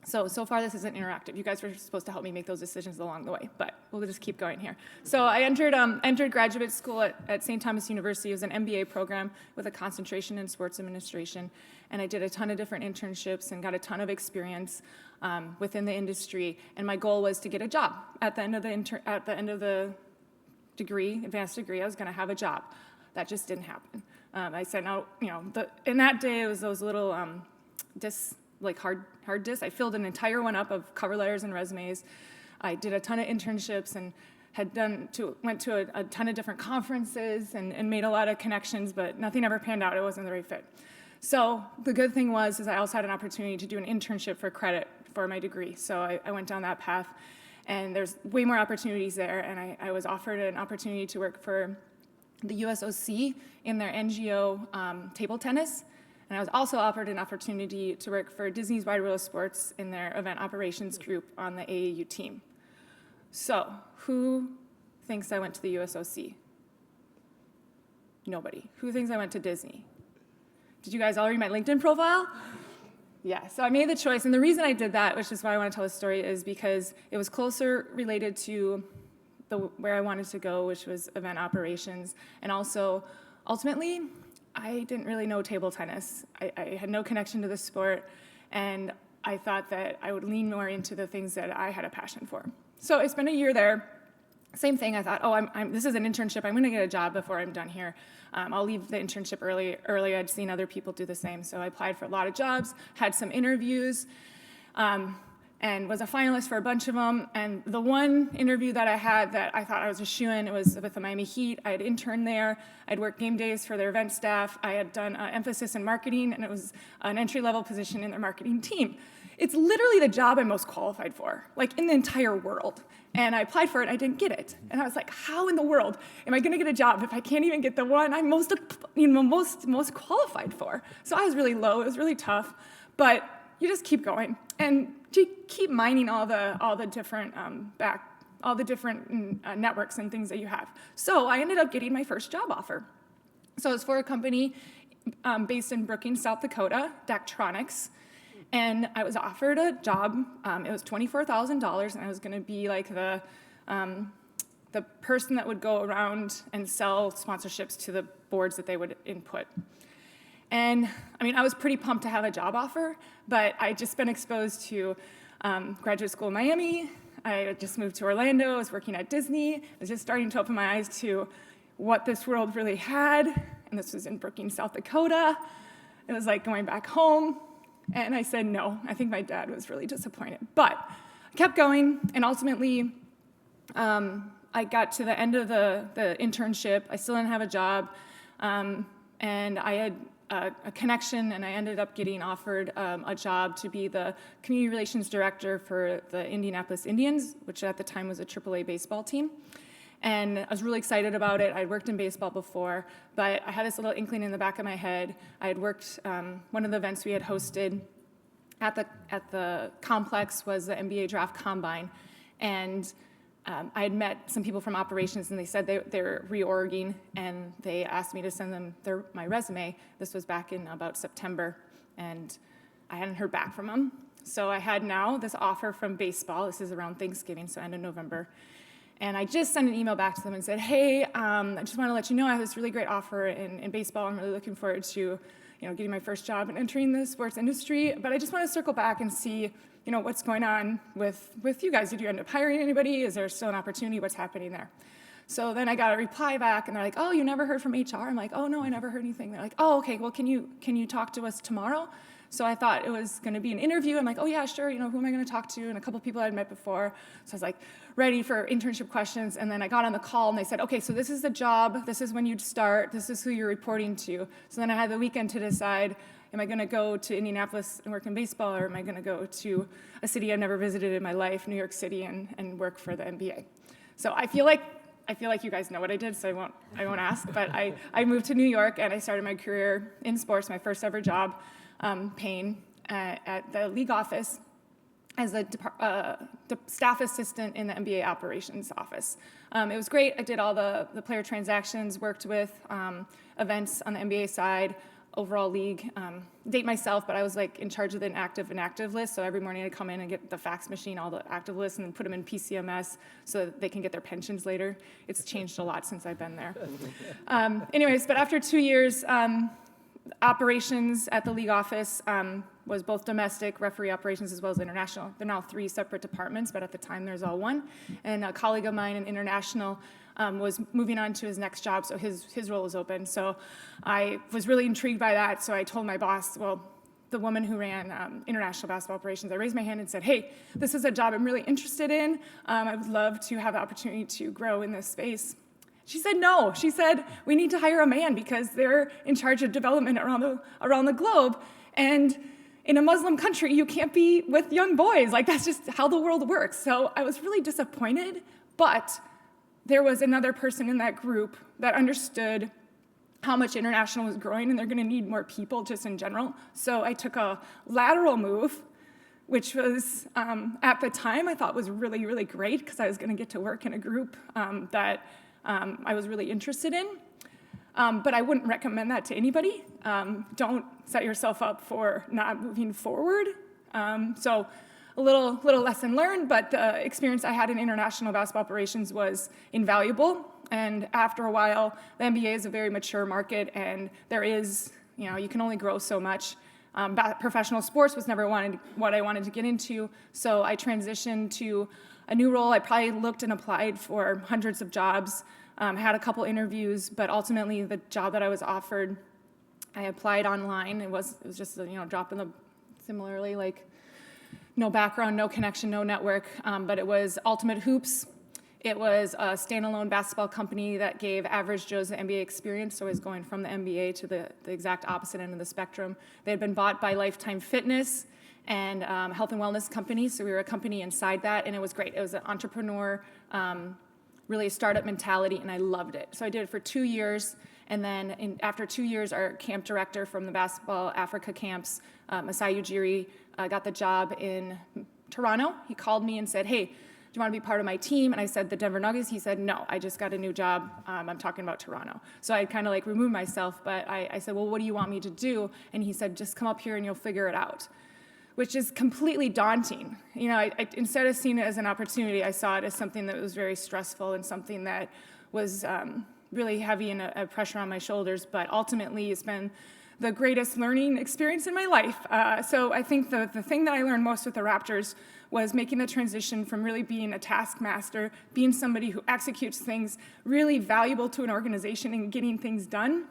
So far this isn't interactive. You guys were supposed to help me make those decisions along the way, but we'll just keep going here. So I entered graduate school at St. Thomas University. It was an MBA program with a concentration in sports administration, and I did a ton of different internships and got a ton of experience within the industry. And my goal was to get a job at the end of the degree, advanced degree. I was going to have a job. That just didn't happen. I said, no, in that day it was those little discs, like hard discs. I filled an entire one up of cover letters and resumes. I did a ton of internships and went to a ton of different conferences and made a lot of connections, but nothing ever panned out. It wasn't the right fit. So the good thing is I also had an opportunity to do an internship for credit for my degree. So I went down that path, and there's way more opportunities there. And I was offered an opportunity to work for the USOC in their NGO table tennis. And I was also offered an opportunity to work for Disney's Wide World of Sports in their event operations group on the AAU team. So who thinks I went to the USOC? Nobody. Who thinks I went to Disney? Did you guys all read my LinkedIn profile? Yeah, so I made the choice. And the reason I did that, which is why I want to tell this story, is because it was closer related to where I wanted to go, which was event operations. And also, ultimately, I didn't really know table tennis. I had no connection to the sport, and I thought that I would lean more into the things that I had a passion for. So I spent a year there. Same thing, I thought, this is an internship. I'm going to get a job before I'm done here. I'll leave the internship early. I'd seen other people do the same. So I applied for a lot of jobs, had some interviews, and was a finalist for a bunch of them. And the one interview that I had that I thought I was a shoo-in, it was with the Miami Heat. I had interned there. I'd worked game days for their event staff. I had done emphasis in marketing, and it was an entry-level position in their marketing team. It's literally the job I'm most qualified for, like in the entire world. And I applied for it, I didn't get it. And I was like, how in the world am I gonna get a job if I can't even get the one I'm most qualified for? So I was really low, it was really tough, but you just keep going. And you keep mining all the different networks and things that you have. So I ended up getting my first job offer. So it was for a company based in Brookings, South Dakota, Daktronics. And I was offered a job. It was $24,000, and I was going to be like the person that would go around and sell sponsorships to the boards that they would input. And I was pretty pumped to have a job offer, but I'd just been exposed to graduate school in Miami. I had just moved to Orlando. I was working at Disney. I was just starting to open my eyes to what this world really had. And this was in Brookings, South Dakota. It was like going back home. And I said no. I think my dad was really disappointed. But I kept going, and ultimately, I got to the end of the internship. I still didn't have a job, and I had a connection, and I ended up getting offered a job to be the community relations director for the Indianapolis Indians, which at the time was a AAA baseball team. And I was really excited about it. I'd worked in baseball before, but I had this little inkling in the back of my head. I had worked, one of the events we had hosted at the complex was the NBA Draft Combine. And I had met some people from operations, and they said they're reorging, and they asked me to send them my resume. This was back in about September, and I hadn't heard back from them. So I had now this offer from baseball. This is around Thanksgiving, so end of November. And I just sent an email back to them and said, hey, I just want to let you know I have this really great offer in baseball. I'm really looking forward to getting my first job and entering the sports industry. But I just want to circle back and see what's going on with you guys. Did you end up hiring anybody? Is there still an opportunity? What's happening there? So then I got a reply back, and they're like, oh, you never heard from HR? I'm like, oh, no, I never heard anything. They're like, oh, okay, well, can you talk to us tomorrow? So I thought it was going to be an interview. I'm like, oh yeah, sure, who am I going to talk to? And a couple people I'd met before. So I was like ready for internship questions. And then I got on the call and they said, okay, so this is the job. This is when you'd start. This is who you're reporting to. So then I had the weekend to decide, am I going to go to Indianapolis and work in baseball, or am I going to go to a city I've never visited in my life, New York City, and work for the NBA? So I feel like you guys know what I did, so I won't ask. But I moved to New York and I started my career in sports, my first ever job, paying at the league office as a staff assistant in the NBA operations office. It was great. I did all the player transactions, worked with events on the NBA side, overall league. Date myself, but I was like in charge of the inactive list. So every morning I'd come in and get the fax machine, all the active lists, and then put them in PCMS so that they can get their pensions later. It's changed a lot since I've been there. Anyways, but after 2 years, operations at the league office was both domestic, referee operations, as well as international. They're now 3 separate departments, but at the time there's all one. And a colleague of mine in international was moving on to his next job, so his role was open. So I was really intrigued by that, so I told my boss, well, the woman who ran international basketball operations, I raised my hand and said, hey, this is a job I'm really interested in. I would love to have the opportunity to grow in this space. She said no. She said, we need to hire a man because they're in charge of development around the globe. And in a Muslim country, you can't be with young boys. Like, that's just how the world works. So I was really disappointed, but there was another person in that group that understood how much international was growing, and they're going to need more people just in general. So I took a lateral move, which was, at the time, I thought was really, really great because I was going to get to work in a group that I was really interested in. But I wouldn't recommend that to anybody. Don't set yourself up for not moving forward. So a little lesson learned, but the experience I had in international basketball operations was invaluable. And after a while, the NBA is a very mature market, and there is, you can only grow so much. Professional sports was never what I wanted to get into, so I transitioned to a new role. I probably looked and applied for hundreds of jobs, had a couple interviews, but ultimately the job that I was offered, I applied online. It was just a drop in the, similarly, like no background, no connection, no network, but it was Ultimate Hoops. It was a standalone basketball company that gave average Joes the NBA experience, so I was going from the NBA to the exact opposite end of the spectrum. They had been bought by Lifetime Fitness and health and wellness companies, so we were a company inside that, and it was great. It was an entrepreneur, really a startup mentality, and I loved it. So I did it for 2 years, and then after 2 years, our camp director from the basketball Africa camps, Masai Ujiri, got the job in Toronto. He called me and said, hey, do you want to be part of my team? And I said, the Denver Nuggets? He said, no, I just got a new job. I'm talking about Toronto. So I kind of like removed myself, but I said, well, what do you want me to do? And he said, just come up here and you'll figure it out, which is completely daunting. I instead of seeing it as an opportunity, I saw it as something that was very stressful and something that was really heavy and a pressure on my shoulders. But ultimately, it's been the greatest learning experience in my life. So I think the thing that I learned most with the Raptors was making the transition from really being a taskmaster, being somebody who executes things really valuable to an organization and getting things done,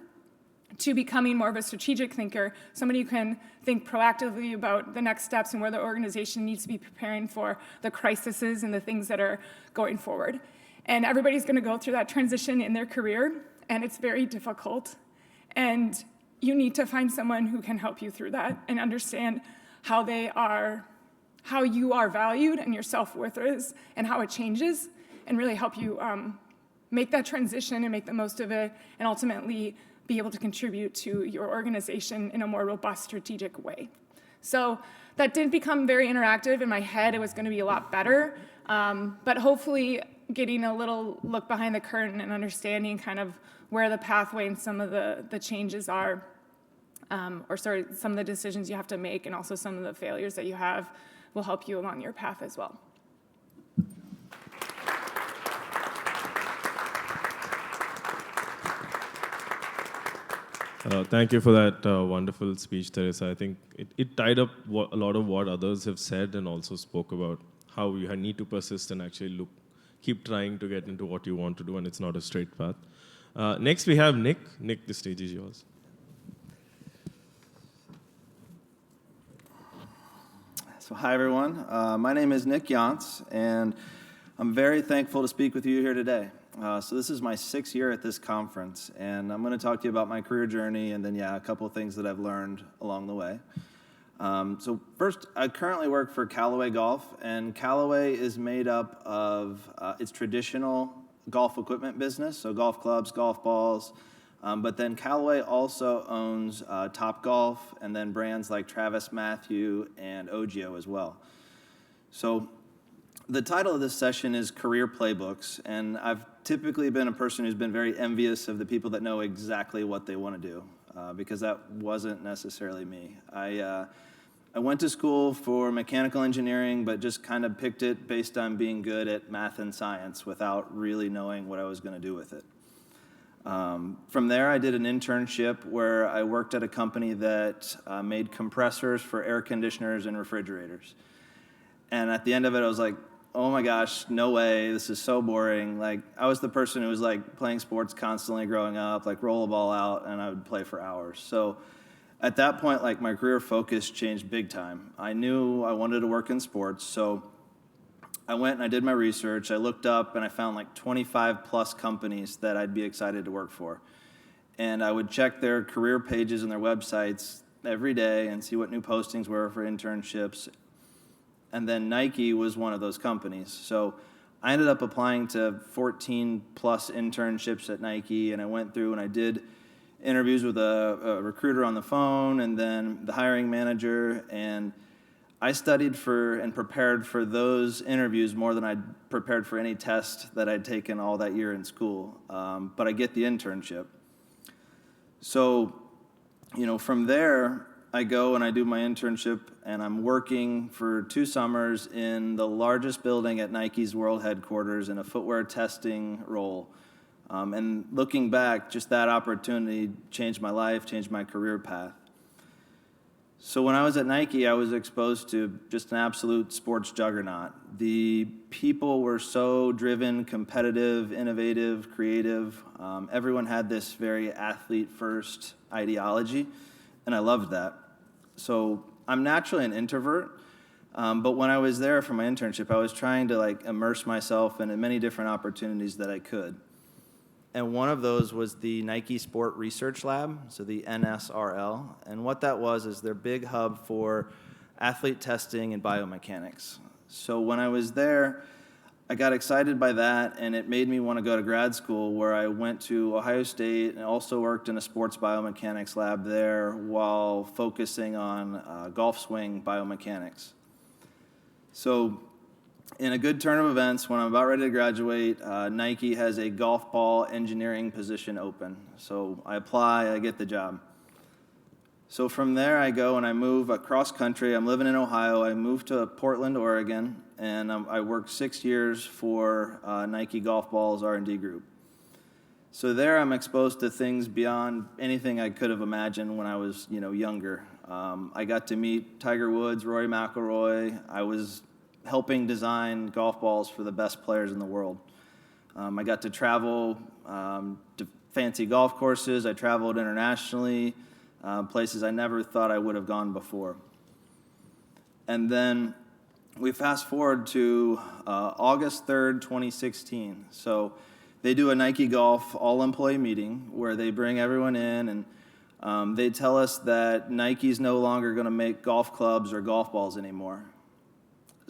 to becoming more of a strategic thinker, somebody who can think proactively about the next steps and where the organization needs to be preparing for the crises and the things that are going forward. And everybody's going to go through that transition in their career, and it's very difficult. And you need to find someone who can help you through that and understand how you are valued and your self-worth is and how it changes, and really help you make that transition and make the most of it, and ultimately be able to contribute to your organization in a more robust, strategic way. So that did become very interactive. In my head, it was going to be a lot better, but hopefully getting a little look behind the curtain and understanding kind of where the pathway and some of the changes are, some of the decisions you have to make, and also some of the failures that you have will help you along your path as well. Thank you for that wonderful speech, Teresa. I think it tied up a lot of what others have said, and also spoke about how you need to persist and actually keep trying to get into what you want to do, and it's not a straight path. Next, we have Nick. Nick, the stage is yours. So hi, everyone. My name is Nick Yantz, and I'm very thankful to speak with you here today. So this is my 6th year at this conference, and I'm going to talk to you about my career journey and then, a couple of things that I've learned along the way. So first, I currently work for Callaway Golf, and Callaway is made up of its traditional golf equipment business, so golf clubs, golf balls, but then Callaway also owns Topgolf and then brands like Travis Matthew and Ogio as well. So the title of this session is Career Playbooks, and I've typically been a person who's been very envious of the people that know exactly what they want to do, because that wasn't necessarily me. I went to school for mechanical engineering, but just kind of picked it based on being good at math and science without really knowing what I was going to do with it. From there, I did an internship where I worked at a company that made compressors for air conditioners and refrigerators. And at the end of it, I was like, oh my gosh, no way, this is so boring. Like, I was the person who was like playing sports constantly growing up, like roll a ball out, and I would play for hours. So at that point, like, my career focus changed big time. I knew I wanted to work in sports, so I went and I did my research. I looked up and I found like 25 plus companies that I'd be excited to work for. And I would check their career pages and their websites every day and see what new postings were for internships. And then Nike was one of those companies. So I ended up applying to 14 plus internships at Nike, and I went through and I did interviews with a recruiter on the phone and then the hiring manager, and I studied for and prepared for those interviews more than I'd prepared for any test that I'd taken all that year in school. But I get the internship. So, from there, I go and I do my internship, and I'm working for 2 summers in the largest building at Nike's world headquarters in a footwear testing role. And looking back, just that opportunity changed my life, changed my career path. So when I was at Nike, I was exposed to just an absolute sports juggernaut. The people were so driven, competitive, innovative, creative. Everyone had this very athlete-first ideology, and I loved that. So I'm naturally an introvert, but when I was there for my internship, I was trying to immerse myself in as many different opportunities that I could. And one of those was the Nike Sport Research Lab, so the NSRL. And what that was is their big hub for athlete testing and biomechanics. So when I was there, I got excited by that, and it made me want to go to grad school, where I went to Ohio State and also worked in a sports biomechanics lab there while focusing on golf swing biomechanics. So in a good turn of events, when I'm about ready to graduate, Nike has a golf ball engineering position open. So I apply, I get the job. So from there, I go and I move across country. I'm living in Ohio. I moved to Portland, Oregon, and I worked 6 years for Nike Golf Balls R&D Group. So there, I'm exposed to things beyond anything I could have imagined when I was, younger. I got to meet Tiger Woods, Rory McIlroy. I was helping design golf balls for the best players in the world. I got to travel to fancy golf courses. I traveled internationally, places I never thought I would have gone before. And then we fast forward to August 3rd, 2016. So they do a Nike Golf all-employee meeting where they bring everyone in, and they tell us that Nike's no longer going to make golf clubs or golf balls anymore.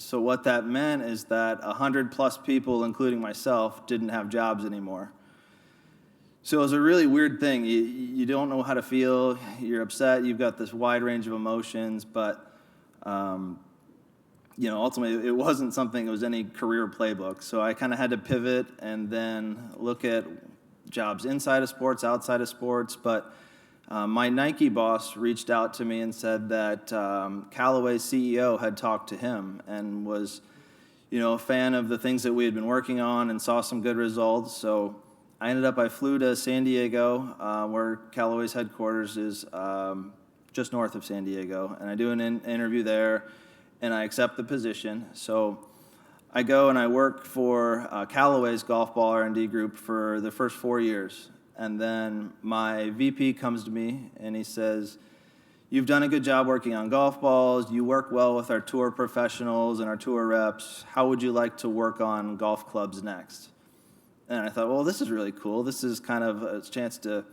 So what that meant is that 100 plus people, including myself, didn't have jobs anymore. So it was a really weird thing. You don't know how to feel. You're upset. You've got this wide range of emotions, but ultimately it wasn't something that was any career playbook. So I kind of had to pivot and then look at jobs inside of sports, outside of sports. But my Nike boss reached out to me and said that Callaway's CEO had talked to him and was, a fan of the things that we had been working on and saw some good results. So I flew to San Diego, where Callaway's headquarters is just north of San Diego, and I do an interview there, and I accept the position. So I go and I work for Callaway's Golf Ball R&D Group for the first 4 years. And then my VP comes to me and he says, you've done a good job working on golf balls. You work well with our tour professionals and our tour reps. How would you like to work on golf clubs next? And I thought, well, this is really cool. This is kind of a chance to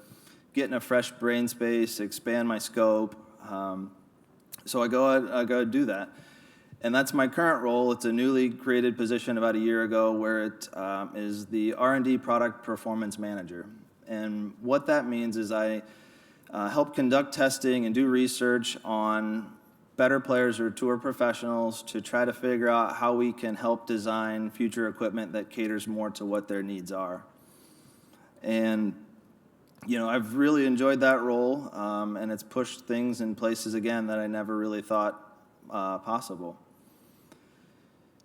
get in a fresh brain space, expand my scope. So I go do that. And that's my current role. It's a newly created position about a year ago where it is the R&D Product Performance Manager. And what that means is I help conduct testing and do research on better players or tour professionals to try to figure out how we can help design future equipment that caters more to what their needs are. And I've really enjoyed that role, and it's pushed things in places, again, that I never really thought possible.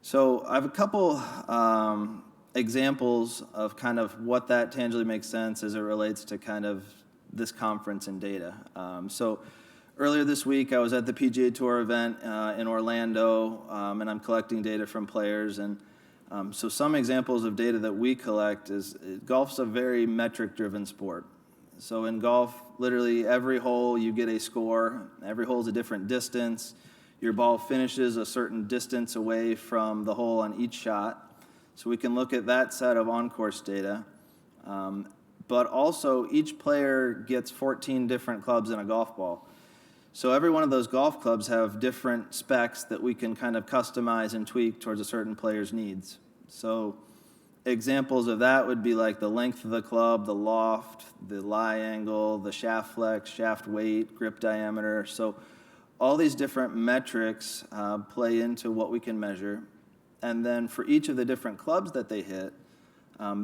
So I have a couple examples of kind of what that tangibly makes sense as it relates to kind of this conference and data. So earlier this week, I was at the PGA Tour event in Orlando, and I'm collecting data from players. And so some examples of data that we collect is golf's a very metric-driven sport. So in golf, literally every hole you get a score. Every hole is a different distance. Your ball finishes a certain distance away from the hole on each shot. So we can look at that set of on-course data. But also, each player gets 14 different clubs in a golf ball. So every one of those golf clubs have different specs that we can kind of customize and tweak towards a certain player's needs. So examples of that would be like the length of the club, the loft, the lie angle, the shaft flex, shaft weight, grip diameter. So all these different metrics play into what we can measure. And then for each of the different clubs that they hit,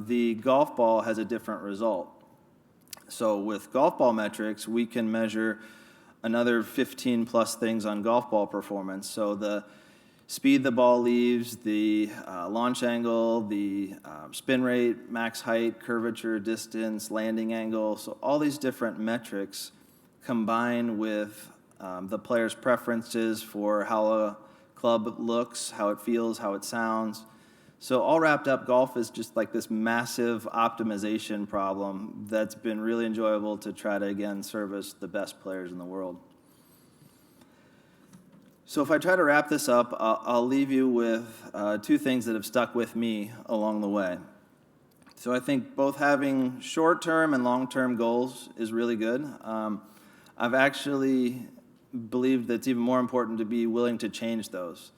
the golf ball has a different result. So with golf ball metrics, we can measure another 15 plus things on golf ball performance. So the speed the ball leaves, the launch angle, the spin rate, max height, curvature, distance, landing angle. So all these different metrics combine with the player's preferences for how a club looks, how it feels, how it sounds. So all wrapped up, golf is just like this massive optimization problem that's been really enjoyable to try to, again, service the best players in the world. So if I try to wrap this up, I'll leave you with two things that have stuck with me along the way. So I think both having short-term and long-term goals is really good. I've actually believed that it's even more important to be willing to change those.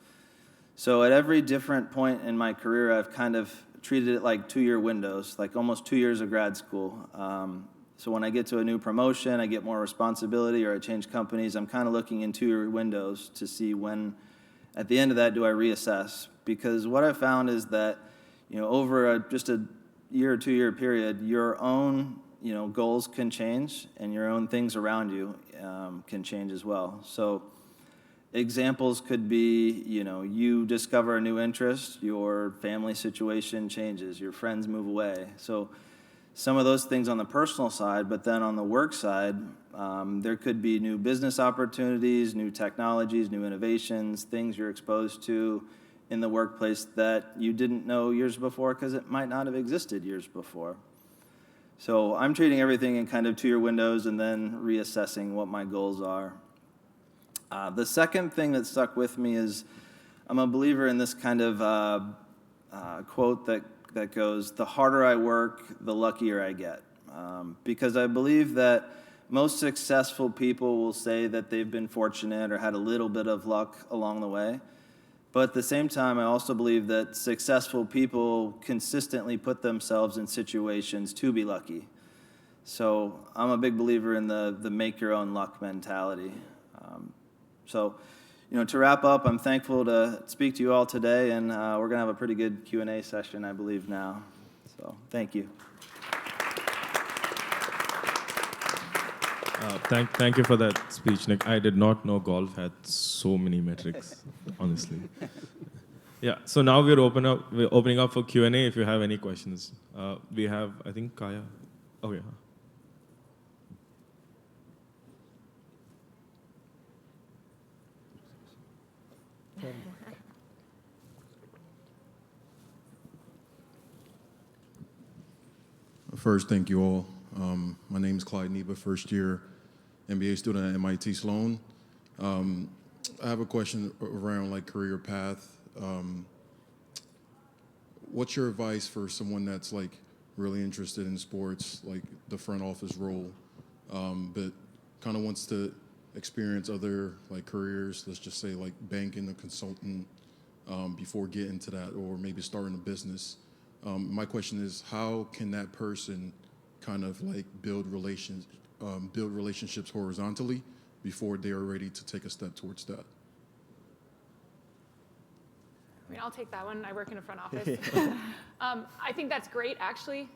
So at every different point in my career, I've kind of treated it like 2-year windows, like almost 2 years of grad school. So when I get to a new promotion, I get more responsibility, or I change companies, I'm kind of looking in 2-year windows to see when, at the end of that, do I reassess? Because what I found is that, over just a year or 2-year period, your own, goals can change, and your own things around you can change as well. So examples could be, you discover a new interest, your family situation changes, your friends move away. So some of those things on the personal side, but then on the work side, there could be new business opportunities, new technologies, new innovations, things you're exposed to in the workplace that you didn't know years before because it might not have existed years before. So I'm treating everything in kind of 2-year windows and then reassessing what my goals are. The second thing that stuck with me is I'm a believer in this kind of quote that goes, the harder I work, the luckier I get. Because I believe that most successful people will say that they've been fortunate or had a little bit of luck along the way. But at the same time, I also believe that successful people consistently put themselves in situations to be lucky. So I'm a big believer in the make your own luck mentality. So, to wrap up, I'm thankful to speak to you all today, and we're going to have a pretty good Q&A session, I believe, now. So, thank you. Thank you for that speech, Nick. I did not know golf had so many metrics, honestly. Yeah, so now we're opening up for Q&A if you have any questions. We have, I think, Kaya. Oh, yeah. First, thank you all. My name is Clyde Neba, first year MBA student at MIT Sloan. I have a question around like career path. What's your advice for someone that's like really interested in sports, like the front office role, but kind of wants to experience other like careers, let's just say like banking, a consultant, before getting to that, or maybe starting a business? My question is, how can that person kind of like build relationships horizontally before they are ready to take a step towards that? I mean, I'll take that one. I work in a front office. I think that's great, actually.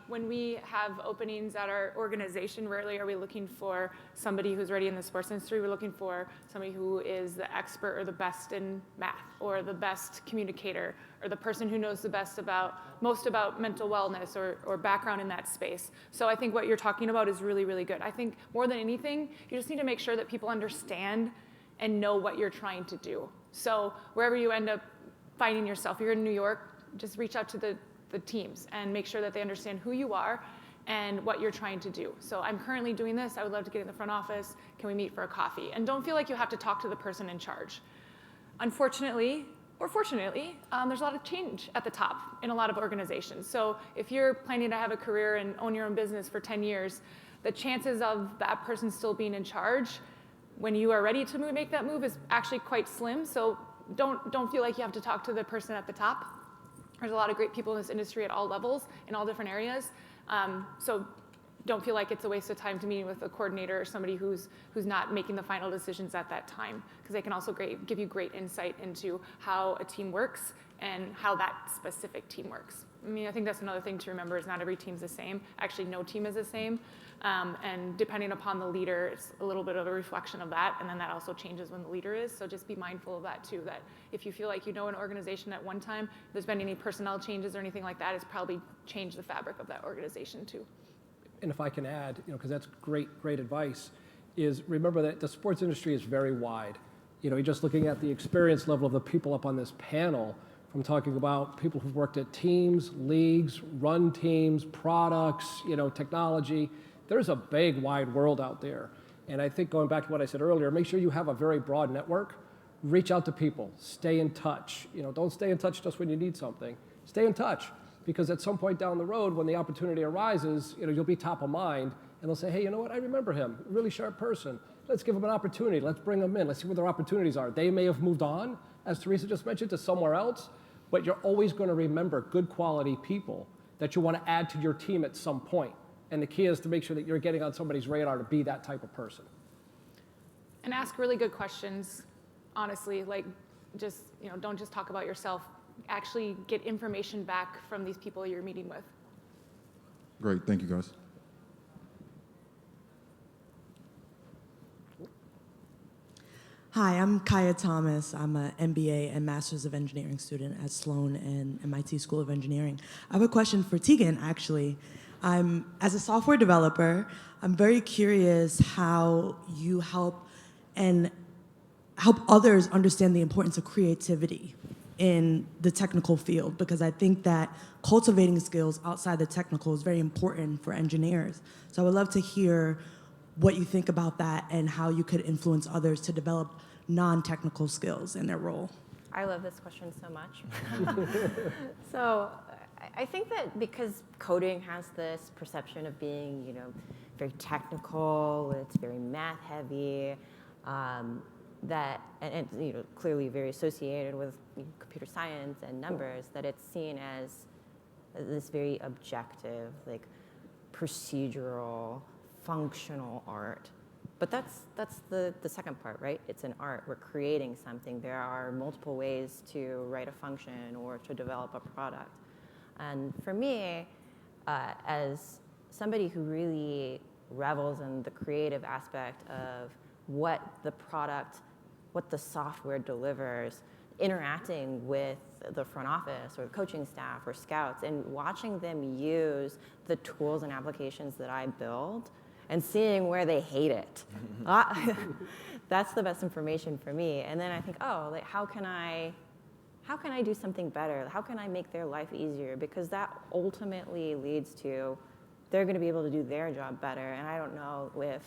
When we have openings at our organization, rarely are we looking for somebody who's already in the sports industry. We're looking for somebody who is the expert or the best in math, or the best communicator, or the person who knows the most about mental wellness or background in that space. So I think what you're talking about is really, really good. I think more than anything, you just need to make sure that people understand and know what you're trying to do. So wherever you end up finding yourself, you're in New York, just reach out to the teams and make sure that they understand who you are and what you're trying to do. So I'm currently doing this. I would love to get in the front office. Can we meet for a coffee? And don't feel like you have to talk to the person in charge. Unfortunately, or fortunately, there's a lot of change at the top in a lot of organizations. So if you're planning to have a career and own your own business for 10 years, the chances of that person still being in charge when you are ready to make that move is actually quite slim. So don't feel like you have to talk to the person at the top. There's a lot of great people in this industry at all levels, in all different areas. So don't feel like it's a waste of time to meet with a coordinator or somebody who's not making the final decisions at that time, because they can also give you great insight into how a team works and how that specific team works. I mean, I think that's another thing to remember, is not every team's the same. Actually, no team is the same. And depending upon the leader, it's a little bit of a reflection of that, and then that also changes when the leader is. So just be mindful of that too, that if you feel like you know an organization at one time, if there's been any personnel changes or anything like that, it's probably changed the fabric of that organization too. And if I can add, because that's great advice, is remember that the sports industry is very wide. You're just looking at the experience level of the people up on this panel, from talking about people who've worked at teams, leagues, run teams, products, technology. There's a big, wide world out there. And I think, going back to what I said earlier, make sure you have a very broad network. Reach out to people. Stay in touch. Don't stay in touch just when you need something. Stay in touch, because at some point down the road, when the opportunity arises, you'll be top of mind, and they'll say, hey, you know what? I remember him. Really sharp person. Let's give him an opportunity. Let's bring him in. Let's see what their opportunities are. They may have moved on, as Teresa just mentioned, to somewhere else, but you're always going to remember good quality people that you want to add to your team at some point. And the key is to make sure that you're getting on somebody's radar to be that type of person. And ask really good questions, honestly. Like, don't just talk about yourself. Actually get information back from these people you're meeting with. Great, thank you guys. Hi, I'm Kaya Thomas. I'm an MBA and Masters of Engineering student at Sloan and MIT School of Engineering. I have a question for Tegan, actually. As a software developer, I'm very curious how you help others understand the importance of creativity in the technical field, because I think that cultivating skills outside the technical is very important for engineers. So I would love to hear what you think about that and how you could influence others to develop non-technical skills in their role. I love this question so much. So I think that because coding has this perception of being, very technical, it's very math heavy, that and clearly very associated with computer science and numbers, that it's seen as this very objective, like procedural, functional art. But that's the second part, right? It's an art. We're creating something. There are multiple ways to write a function or to develop a product. And for me, as somebody who really revels in the creative aspect of what the product, what the software delivers, interacting with the front office or the coaching staff or scouts and watching them use the tools and applications that I build and seeing where they hate it. That's the best information for me. And then I think, how can I do something better? How can I make their life easier? Because that ultimately leads to they're going to be able to do their job better. And I don't know if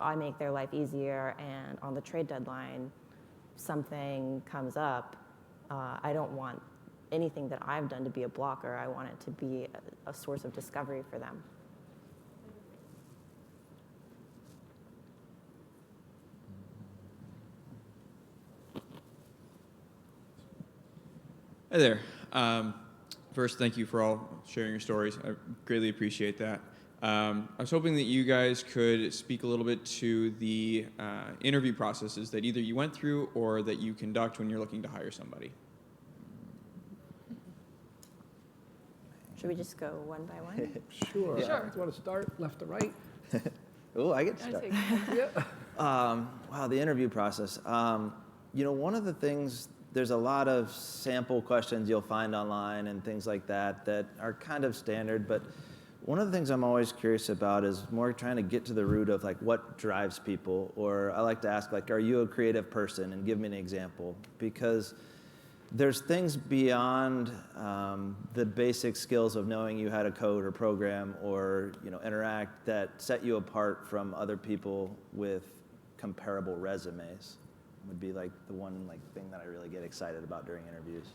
I make their life easier, and on the trade deadline, something comes up, I don't want anything that I've done to be a blocker. I want it to be a source of discovery for them. Hi there. First, thank you for all sharing your stories. I greatly appreciate that. I was hoping that you guys could speak a little bit to the interview processes that either you went through or that you conduct when you're looking to hire somebody. Should we just go one by one? Sure. Sure. Do you want to start left to right? Oh, I get to start. Wow, the interview process. One of the things, there's a lot of sample questions you'll find online and things like that that are kind of standard, but one of the things I'm always curious about is more trying to get to the root of like what drives people, or I like to ask like, are you a creative person? And give me an example, because there's things beyond the basic skills of knowing you how to code or program or interact that set you apart from other people with comparable resumes. Would be like the one thing that I really get excited about during interviews.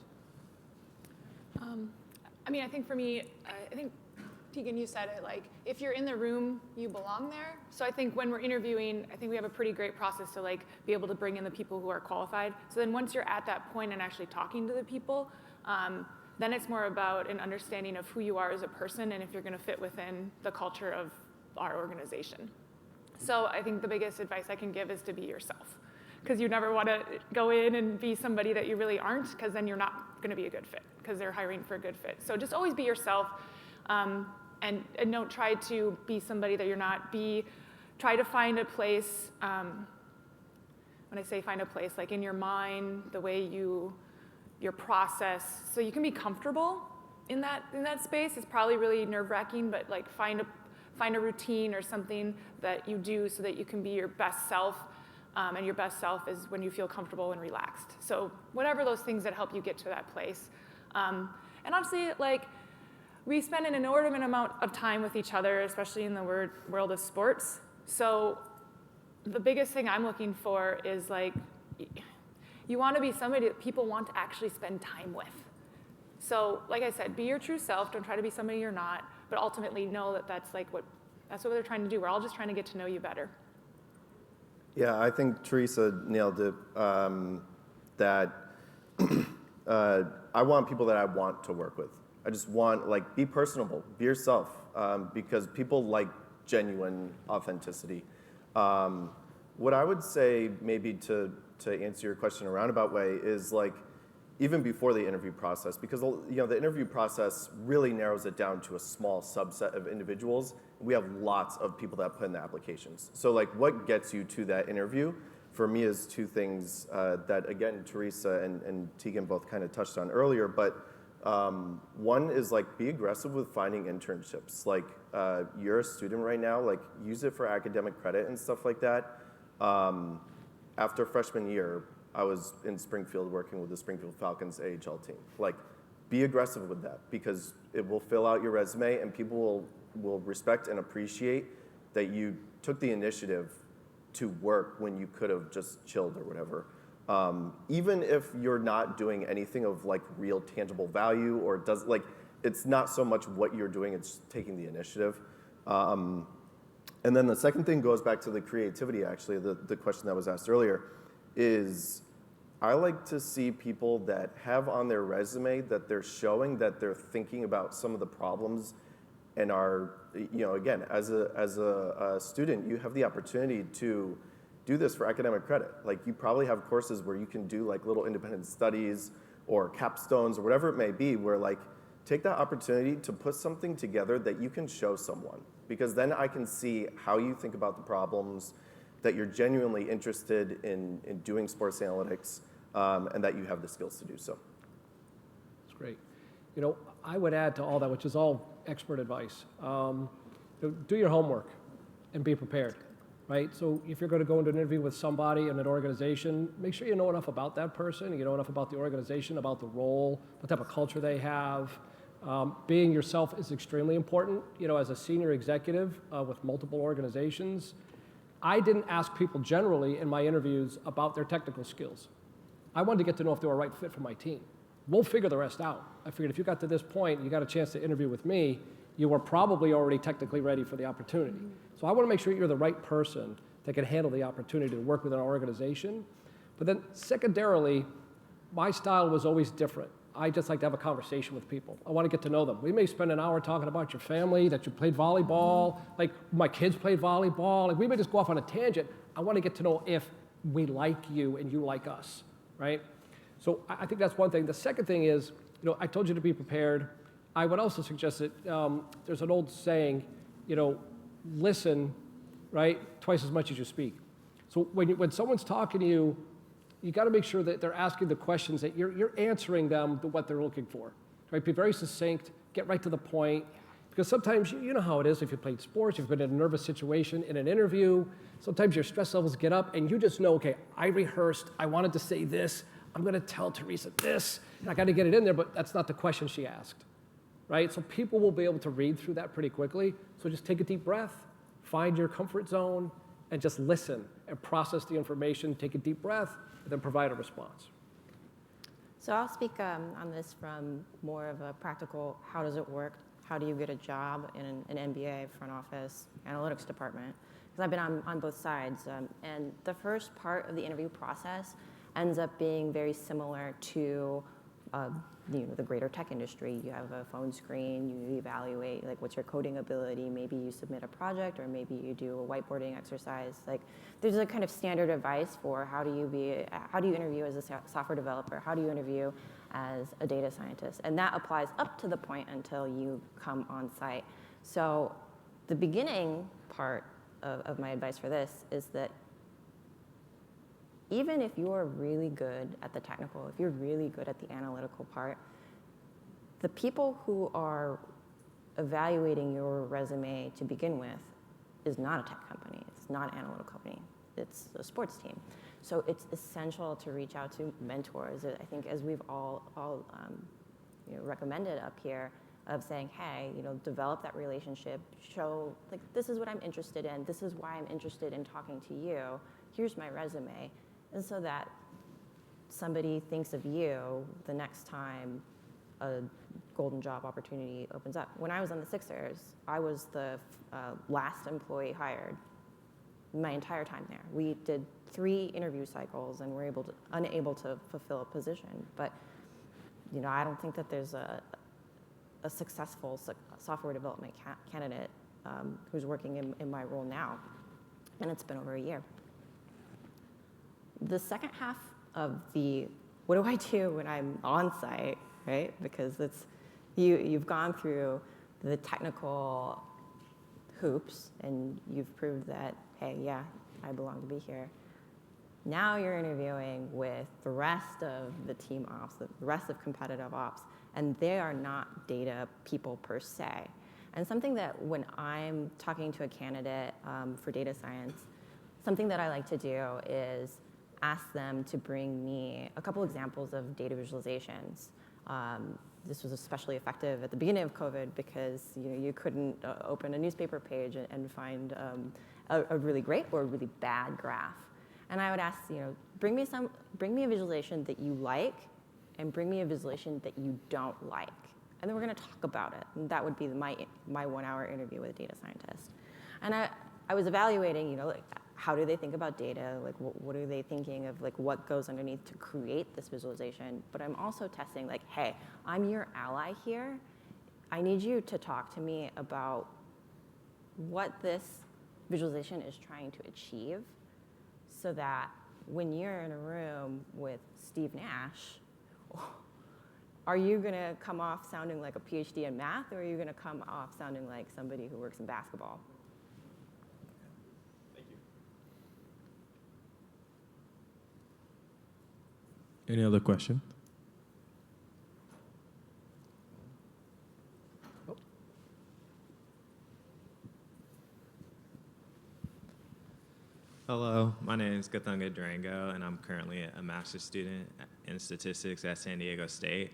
I think for me, I think Tegan, you said it, like if you're in the room, you belong there. So I think when we're interviewing, I think we have a pretty great process to be able to bring in the people who are qualified. So then once you're at that point and actually talking to the people, then it's more about an understanding of who you are as a person and if you're going to fit within the culture of our organization. So I think the biggest advice I can give is to be yourself, because you never want to go in and be somebody that you really aren't, because then you're not going to be a good fit, because they're hiring for a good fit. So just always be yourself, and don't try to be somebody that you're not. Try to find a place, when I say find a place, like in your mind, the way your process, so you can be comfortable in that space. It's probably really nerve-wracking, but find a routine or something that you do so that you can be your best self. And your best self is when you feel comfortable and relaxed. So whatever those things that help you get to that place. And honestly, we spend an inordinate amount of time with each other, especially in the world of sports. So the biggest thing I'm looking for is you want to be somebody that people want to actually spend time with. So like I said, be your true self. Don't try to be somebody you're not, but ultimately know that that's what they're trying to do. We're all just trying to get to know you better. Yeah, I think Teresa nailed it, that I want people that I want to work with. I just want, be personable, be yourself, because people like genuine authenticity. What I would say maybe to answer your question in a roundabout way is even before the interview process, because the interview process really narrows it down to a small subset of individuals. We have lots of people that put in the applications. So what gets you to that interview for me is two things that again Teresa and Tegan both kind of touched on earlier, but one is be aggressive with finding internships. You're a student right now, use it for academic credit and stuff like that. After freshman year, I was in Springfield working with the Springfield Falcons AHL team. Be aggressive with that, because it will fill out your resume and people will respect and appreciate that you took the initiative to work when you could have just chilled or whatever. Even if you're not doing anything of real tangible value, or it's not so much what you're doing, it's taking the initiative. And then the second thing goes back to the creativity, actually, the question that was asked earlier, is I like to see people that have on their resume that they're showing that they're thinking about some of the problems and are, again, as a student, you have the opportunity to do this for academic credit. You probably have courses where you can do little independent studies or capstones or whatever it may be, where take that opportunity to put something together that you can show someone, because then I can see how you think about the problems, that you're genuinely interested in doing sports analytics, and that you have the skills to do so. That's great. I would add to all that, which is all expert advice. Do your homework and be prepared, right? So if you're going to go into an interview with somebody in an organization, make sure you know enough about that person, you know enough about the organization, about the role, what type of culture they have. Being yourself is extremely important. As a senior executive with multiple organizations, I didn't ask people generally in my interviews about their technical skills. I wanted to get to know if they were a right fit for my team. We'll figure the rest out. I figured if you got to this point, you got a chance to interview with me, you were probably already technically ready for the opportunity. So I want to make sure you're the right person that can handle the opportunity to work within our organization. But then secondarily, my style was always different. I just like to have a conversation with people. I want to get to know them. We may spend an hour talking about your family, that you played volleyball, like my kids played volleyball. Like we may just go off on a tangent. I want to get to know if we like you and you like us, right? So I think that's one thing. The second thing is, I told you to be prepared. I would also suggest that there's an old saying, listen, right, twice as much as you speak. So when someone's talking to you, you got to make sure that they're asking the questions that you're answering them to what they're looking for, right? Be very succinct, get right to the point, because sometimes you know how it is if you played sports, you've been in a nervous situation in an interview, sometimes your stress levels get up and you just know, okay, I rehearsed, I wanted to say this, I'm going to tell Teresa this, and I got to get it in there, but that's not the question she asked, right? So people will be able to read through that pretty quickly, so just take a deep breath, find your comfort zone, and just listen and process the information, take a deep breath, and then provide a response. So I'll speak on this from more of a practical, how does it work? How do you get a job in an MBA, front office, analytics department? Because I've been on both sides. And the first part of the interview process ends up being very similar to the greater tech industry. You have a phone screen, you evaluate like what's your coding ability, maybe you submit a project, or maybe you do a whiteboarding exercise. Like there's a kind of standard advice for how do you interview as a software developer, how do you interview as a data scientist, and that applies up to the point until you come on site. So the beginning part of my advice for this is that even if you're really good at the technical, if you're really good at the analytical part, the people who are evaluating your resume to begin with is not a tech company. It's not an analytical company. It's a sports team. So it's essential to reach out to mentors. I think as we've all recommended up here, of saying, hey, develop that relationship, show, like, this is what I'm interested in, this is why I'm interested in talking to you, here's my resume. And so that somebody thinks of you the next time a golden job opportunity opens up. When I was on the Sixers, I was the last employee hired my entire time there. We did 3 interview cycles and were unable to fulfill a position. But I don't think that there's a successful software development candidate who's working in my role now, and it's been over a year. The second half of the what do I do when I'm on site, right? Because you've gone through the technical hoops and you've proved that, hey, yeah, I belong to be here. Now you're interviewing with the rest of the team ops, the rest of competitive ops, and they are not data people per se. And something that when I'm talking to a candidate for data science, something that I like to do is ask them to bring me a couple examples of data visualizations. This was especially effective at the beginning of COVID because you couldn't open a newspaper page and find a really great or a really bad graph. And I would ask, bring me a visualization that you like, and bring me a visualization that you don't like, and then we're going to talk about it. And that would be my 1-hour interview with a data scientist. And I was evaluating, like, how do they think about data? Like, what are they thinking of, like, what goes underneath to create this visualization? But I'm also testing, like, hey, I'm your ally here. I need you to talk to me about what this visualization is trying to achieve, so that when you're in a room with Steve Nash, are you going to come off sounding like a PhD in math, or are you going to come off sounding like somebody who works in basketball? Any other question? Hello, my name is Gathunga Durango, and I'm currently a master's student in statistics at San Diego State.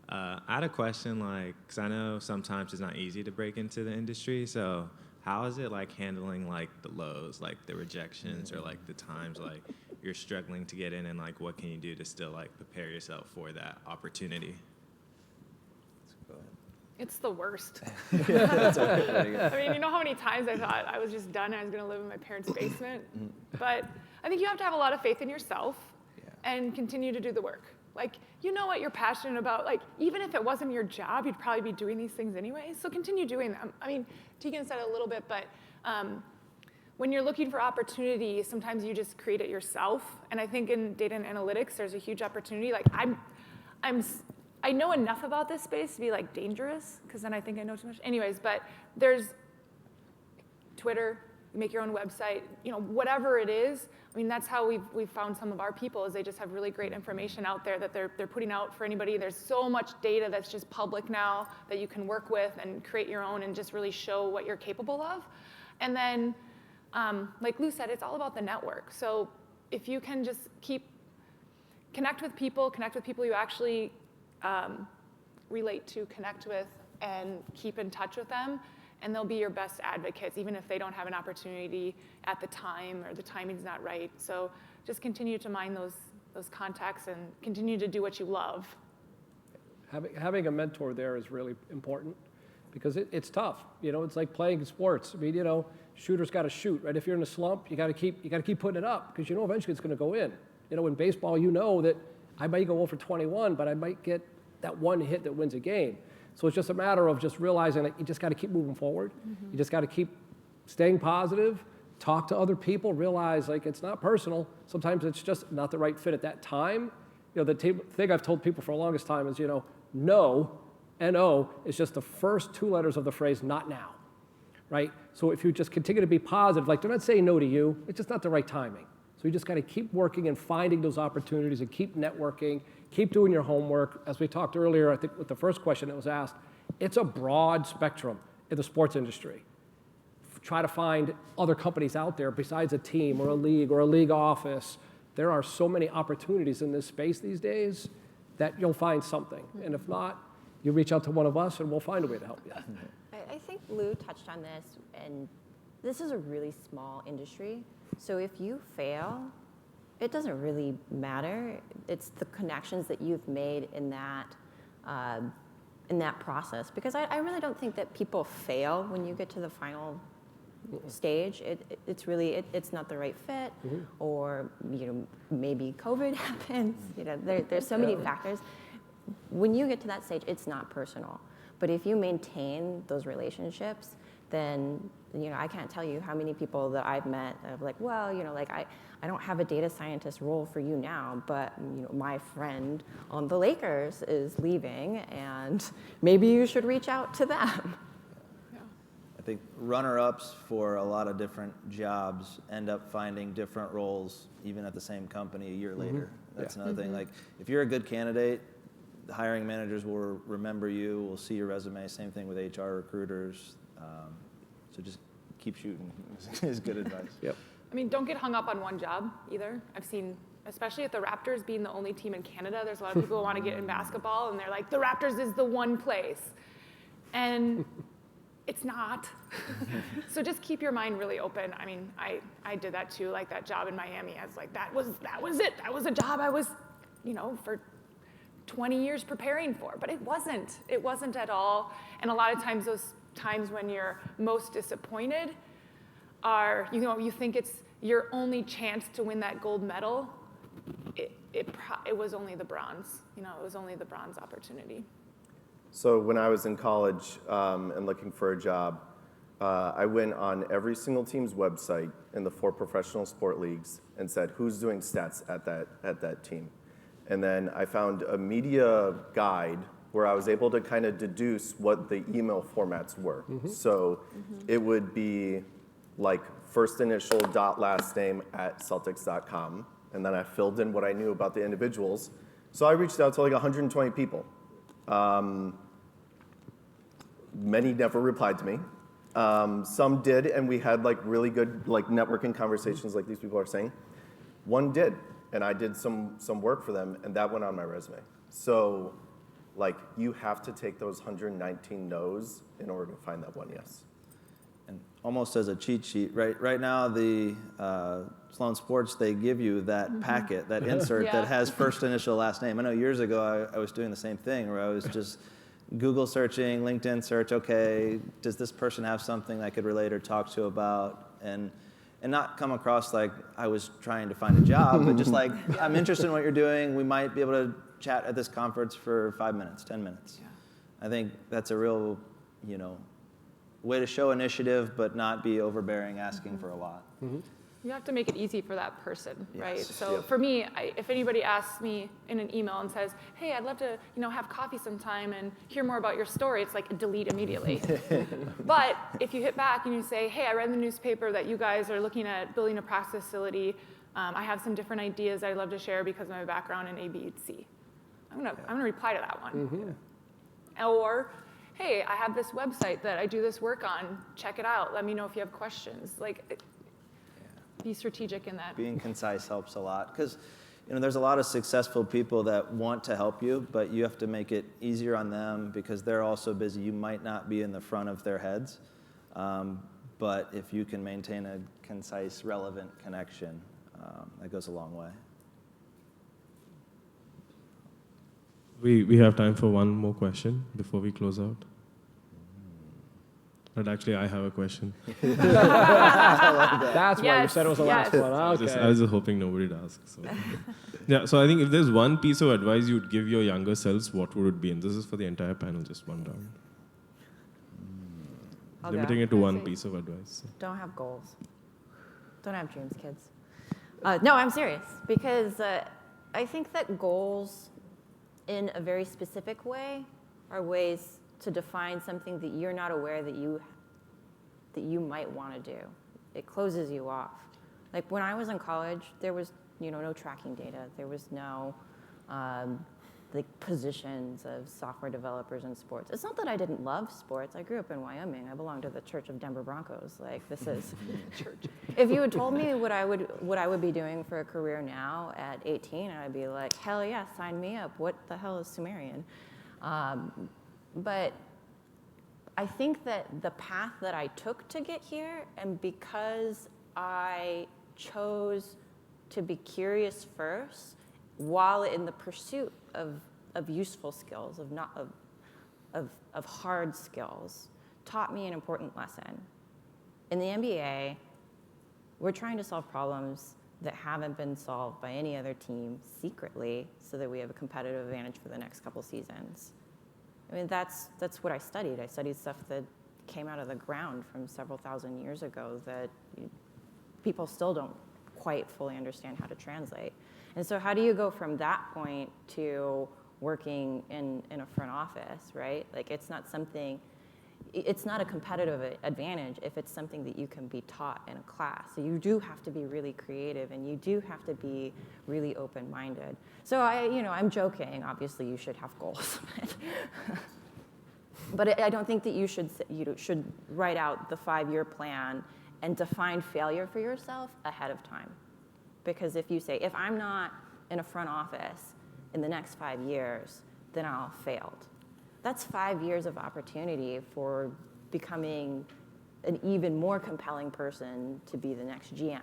I had a question, because I know sometimes it's not easy to break into the industry, so how is it like handling like the lows, like the rejections, or like the times like you're struggling to get in, and like what can you do to still like prepare yourself for that opportunity? It's the worst. I mean, you know how many times I thought I was just done, I was going to live in my parents' basement? But I think you have to have a lot of faith in yourself and continue to do the work. Like, you know what you're passionate about. Like, even if it wasn't your job, you'd probably be doing these things anyway, so continue doing them. I mean, Tegan said it a little bit, but when you're looking for opportunity, sometimes you just create it yourself. And I think in data and analytics, there's a huge opportunity. Like, I know enough about this space to be like dangerous, because then I think I know too much. Anyways, but there's Twitter, you make your own website, you know, whatever it is. I mean, that's how we've found some of our people, is they just have really great information out there that they're putting out for anybody. There's so much data that's just public now that you can work with and create your own and just really show what you're capable of. And then, like Lou said, it's all about the network. So if you can just connect with people you actually relate to, connect with, and keep in touch with them, and they'll be your best advocates, even if they don't have an opportunity at the time or the timing's not right. So just continue to mine those contacts and continue to do what you love. Having a mentor there is really important, because it's tough. You know, it's like playing sports. I mean, you know, shooters got to shoot, right? If you're in a slump, you got to keep putting it up, because you know eventually it's going to go in. You know, in baseball, you know that I might go 0 for 21, but I might get that one hit that wins a game. So it's just a matter of just realizing that you just got to keep moving forward. You just got to keep staying positive, talk to other people, realize like it's not personal. Sometimes it's just not the right fit at that time. You know, the thing I've told people for the longest time is, you know, no, N-O, is just the first 2 letters of the phrase not now, right? So if you just continue to be positive, like they're not saying no to you, it's just not the right timing. So you just got to keep working and finding those opportunities and keep networking, keep doing your homework. As we talked earlier, I think with the first question that was asked, it's a broad spectrum in the sports industry. Try to find other companies out there besides a team or a league office. There are so many opportunities in this space these days that you'll find something. And if not, you reach out to one of us and we'll find a way to help you. I think Lou touched on this, and this is a really small industry. So if you fail, it doesn't really matter. It's the connections that you've made in that process. Because I really don't think that people fail when you get to the final stage. It's not the right fit, or you know, maybe COVID happens. You know, there's so many factors. When you get to that stage, it's not personal. But if you maintain those relationships, then, you know, I can't tell you how many people that I've met of like, well, you know, like I don't have a data scientist role for you now, but you know, my friend on the Lakers is leaving, and maybe you should reach out to them. I think runner-ups for a lot of different jobs end up finding different roles even at the same company a year later. That's another thing. Like, if you're a good candidate, the hiring managers will remember you, will see your resume. Same thing with HR recruiters. So just keep shooting is good advice. Yep. I mean, don't get hung up on one job either. I've seen, especially at the Raptors being the only team in Canada, there's a lot of people who want to get in basketball, and they're like, the Raptors is the one place. And it's not. So just keep your mind really open. I mean, I did that too, like that job in Miami. I was like, that was it. That was a job I was, you know, for 20 years preparing for. But it wasn't. It wasn't at all. And a lot of times those times when you're most disappointed are, you know, you think it's your only chance to win that gold medal. It was only the bronze. You know, it was only the bronze opportunity. So when I was in college and looking for a job, I went on every single team's website in the 4 professional sport leagues and said, who's doing stats at that team? And then I found a media guide where I was able to kind of deduce what the email formats were. So it would be like first initial dot last name at Celtics.com. And then I filled in what I knew about the individuals. So I reached out to like 120 people. Many never replied to me. Some did, and we had like really good like networking conversations like these people are saying. One did, and I did some work for them, and that went on my resume. So like you have to take those 119 no's in order to find that one yes. and almost as a cheat sheet, right now the Sloan Sports, they give you that packet, that insert that has first initial, last name. I know years ago I was doing the same thing where I was just Google searching, LinkedIn search, okay, does this person have something I could relate or talk to about? And not come across like I was trying to find a job, but just like, I'm interested in what you're doing. We might be able to chat at this conference for 5 minutes, 10 minutes. I think that's a real, way to show initiative, but not be overbearing, asking for a lot. You have to make it easy for that person, right? Yes. So for me, if anybody asks me in an email and says, hey, I'd love to have coffee sometime and hear more about your story, it's like delete immediately. But if you hit back and you say, hey, I read in the newspaper that you guys are looking at building a practice facility. I have some different ideas I'd love to share because of my background in A, B, and C. I'm gonna reply to that one. Or, hey, I have this website that I do this work on. Check it out. Let me know if you have questions. Be strategic in that. Being concise helps a lot because there's a lot of successful people that want to help you, but you have to make it easier on them because they're also busy. You might not be in the front of their heads, but if you can maintain a concise, relevant connection, that goes a long way. We have time for one more question before we close out. But actually, I have a question. That's why you said it was the last one. Okay. I was just hoping nobody would ask. So. Yeah, so I think if there's one piece of advice you'd give your younger selves, what would it be? And this is for the entire panel, just one round. Limiting it to one piece of advice. Don't have goals. Don't have dreams, kids. No, I'm serious, because I think that goals in a very specific way are ways to define something that you're not aware that you might want to do. It closes you off. Like when I was in college, there was no tracking data. There was no positions of software developers in sports. It's not that I didn't love sports. I grew up in Wyoming. I belong to the Church of Denver Broncos. Like this is church. If you had told me what I would be doing for a career now at 18, I'd be like, hell yeah, sign me up. What the hell is Sumerian? But I think that the path that I took to get here, and because I chose to be curious first, while in the pursuit of useful skills, of hard skills, taught me an important lesson. In the NBA, we're trying to solve problems that haven't been solved by any other team secretly, so that we have a competitive advantage for the next couple seasons. I mean, that's what I studied. I studied stuff that came out of the ground from several thousand years ago that people still don't quite fully understand how to translate. And so how do you go from that point to working in a front office, right? Like it's not a competitive advantage if it's something that you can be taught in a class. So you do have to be really creative, and you do have to be really open-minded. So I'm joking. Obviously, you should have goals, but I don't think that you should write out the 5-year plan and define failure for yourself ahead of time. Because if you say, if I'm not in a front office in the next 5 years, then I'll have failed. That's 5 years of opportunity for becoming an even more compelling person to be the next GM.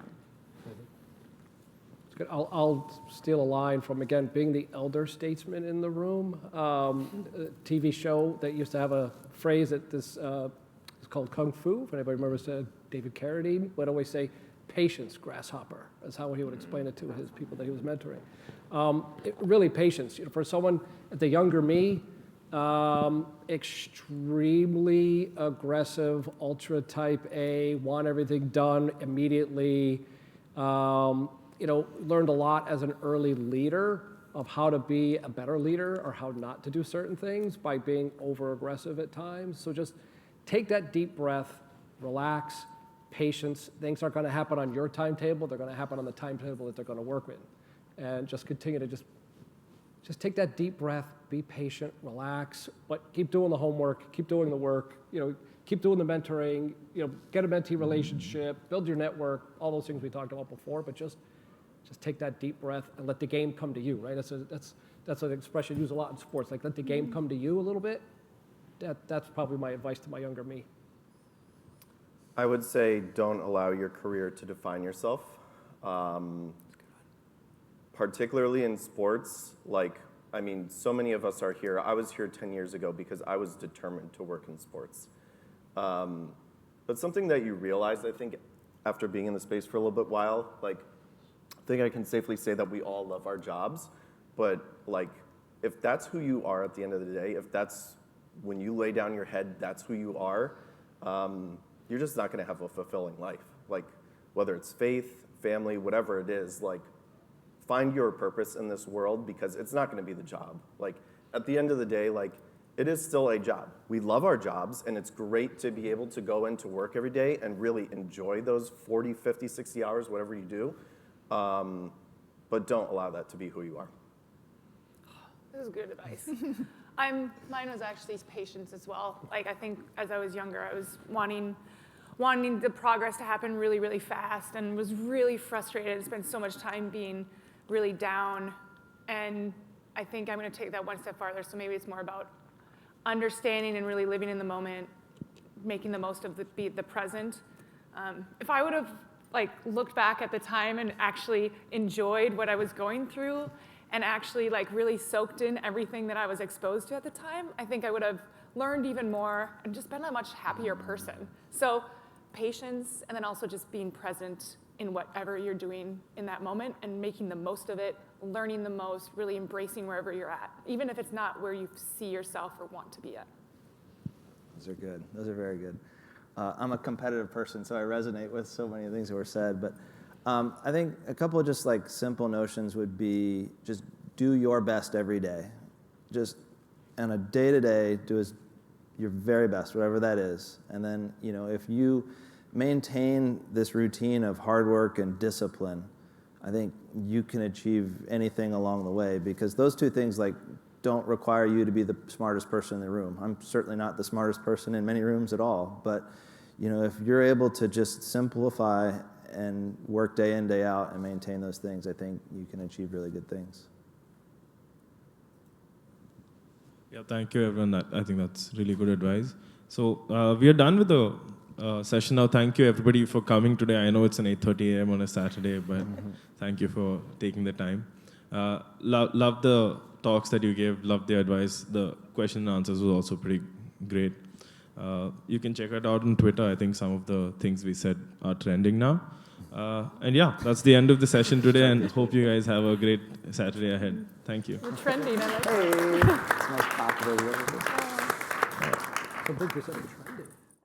It's good. I'll steal a line from, again, being the elder statesman in the room. A TV show that used to have a phrase that it's called Kung Fu. If anybody remembers David Carradine would always say, patience, grasshopper. That's how he would explain it to his people that he was mentoring. Really patience. For someone, the younger me, extremely aggressive, ultra type A, want everything done immediately. Learned a lot as an early leader of how to be a better leader or how not to do certain things by being over aggressive at times. So just take that deep breath, relax, patience. Things aren't going to happen on your timetable. They're going to happen on the timetable that they're going to work with. And just continue to just take that deep breath, be patient, relax, but keep doing the homework, keep doing the work, keep doing the mentoring, get a mentee relationship, build your network, all those things we talked about before, but just take that deep breath and let the game come to you, right? That's an expression used a lot in sports, like let the game come to you a little bit. That's probably my advice to my younger me. I would say don't allow your career to define yourself. Particularly in sports, so many of us are here. I was here 10 years ago because I was determined to work in sports. But something that you realize, I think, after being in the space for a little bit while, I think I can safely say that we all love our jobs, but if that's who you are at the end of the day, if that's when you lay down your head, that's who you are, you're just not gonna have a fulfilling life. Whether it's faith, family, whatever it is, find your purpose in this world because it's not gonna be the job. At the end of the day, it is still a job. We love our jobs, and it's great to be able to go into work every day and really enjoy those 40, 50, 60 hours, whatever you do. But don't allow that to be who you are. This is good advice. Mine was actually patience as well. I think as I was younger, I was wanting the progress to happen really, really fast and was really frustrated and spent so much time being really down. And I think I'm going to take that one step farther. So maybe it's more about understanding and really living in the moment, making the most of the present. If I would have looked back at the time and actually enjoyed what I was going through and actually really soaked in everything that I was exposed to at the time, I think I would have learned even more and just been a much happier person. So patience, and then also just being present in whatever you're doing in that moment and making the most of it, learning the most, really embracing wherever you're at, even if it's not where you see yourself or want to be at. Those are good. Those are very good. I'm a competitive person, so I resonate with so many things that were said. But I think a couple of just simple notions would be just do your best every day. Just on a day-to-day, do your very best, whatever that is. And then, if you maintain this routine of hard work and discipline, I think you can achieve anything along the way, because those two things don't require you to be the smartest person in the room. I'm certainly not the smartest person in many rooms at all, but if you're able to just simplify and work day in, day out and maintain those things, I think you can achieve really good things. Yeah, thank you, everyone. I think that's really good advice. So we are done with the session now. Thank you, everybody, for coming today. I know it's an 8:30 a.m. on a Saturday, but thank you for taking the time. Love the talks that you gave. Love the advice. The question and answers was also pretty great. You can check it out on Twitter. I think some of the things we said are trending now. And yeah, that's the end of the session today, and hope you guys have a great Saturday ahead. Thank you. We're trending. I like Hey, it's the most popular. So big percentage trending.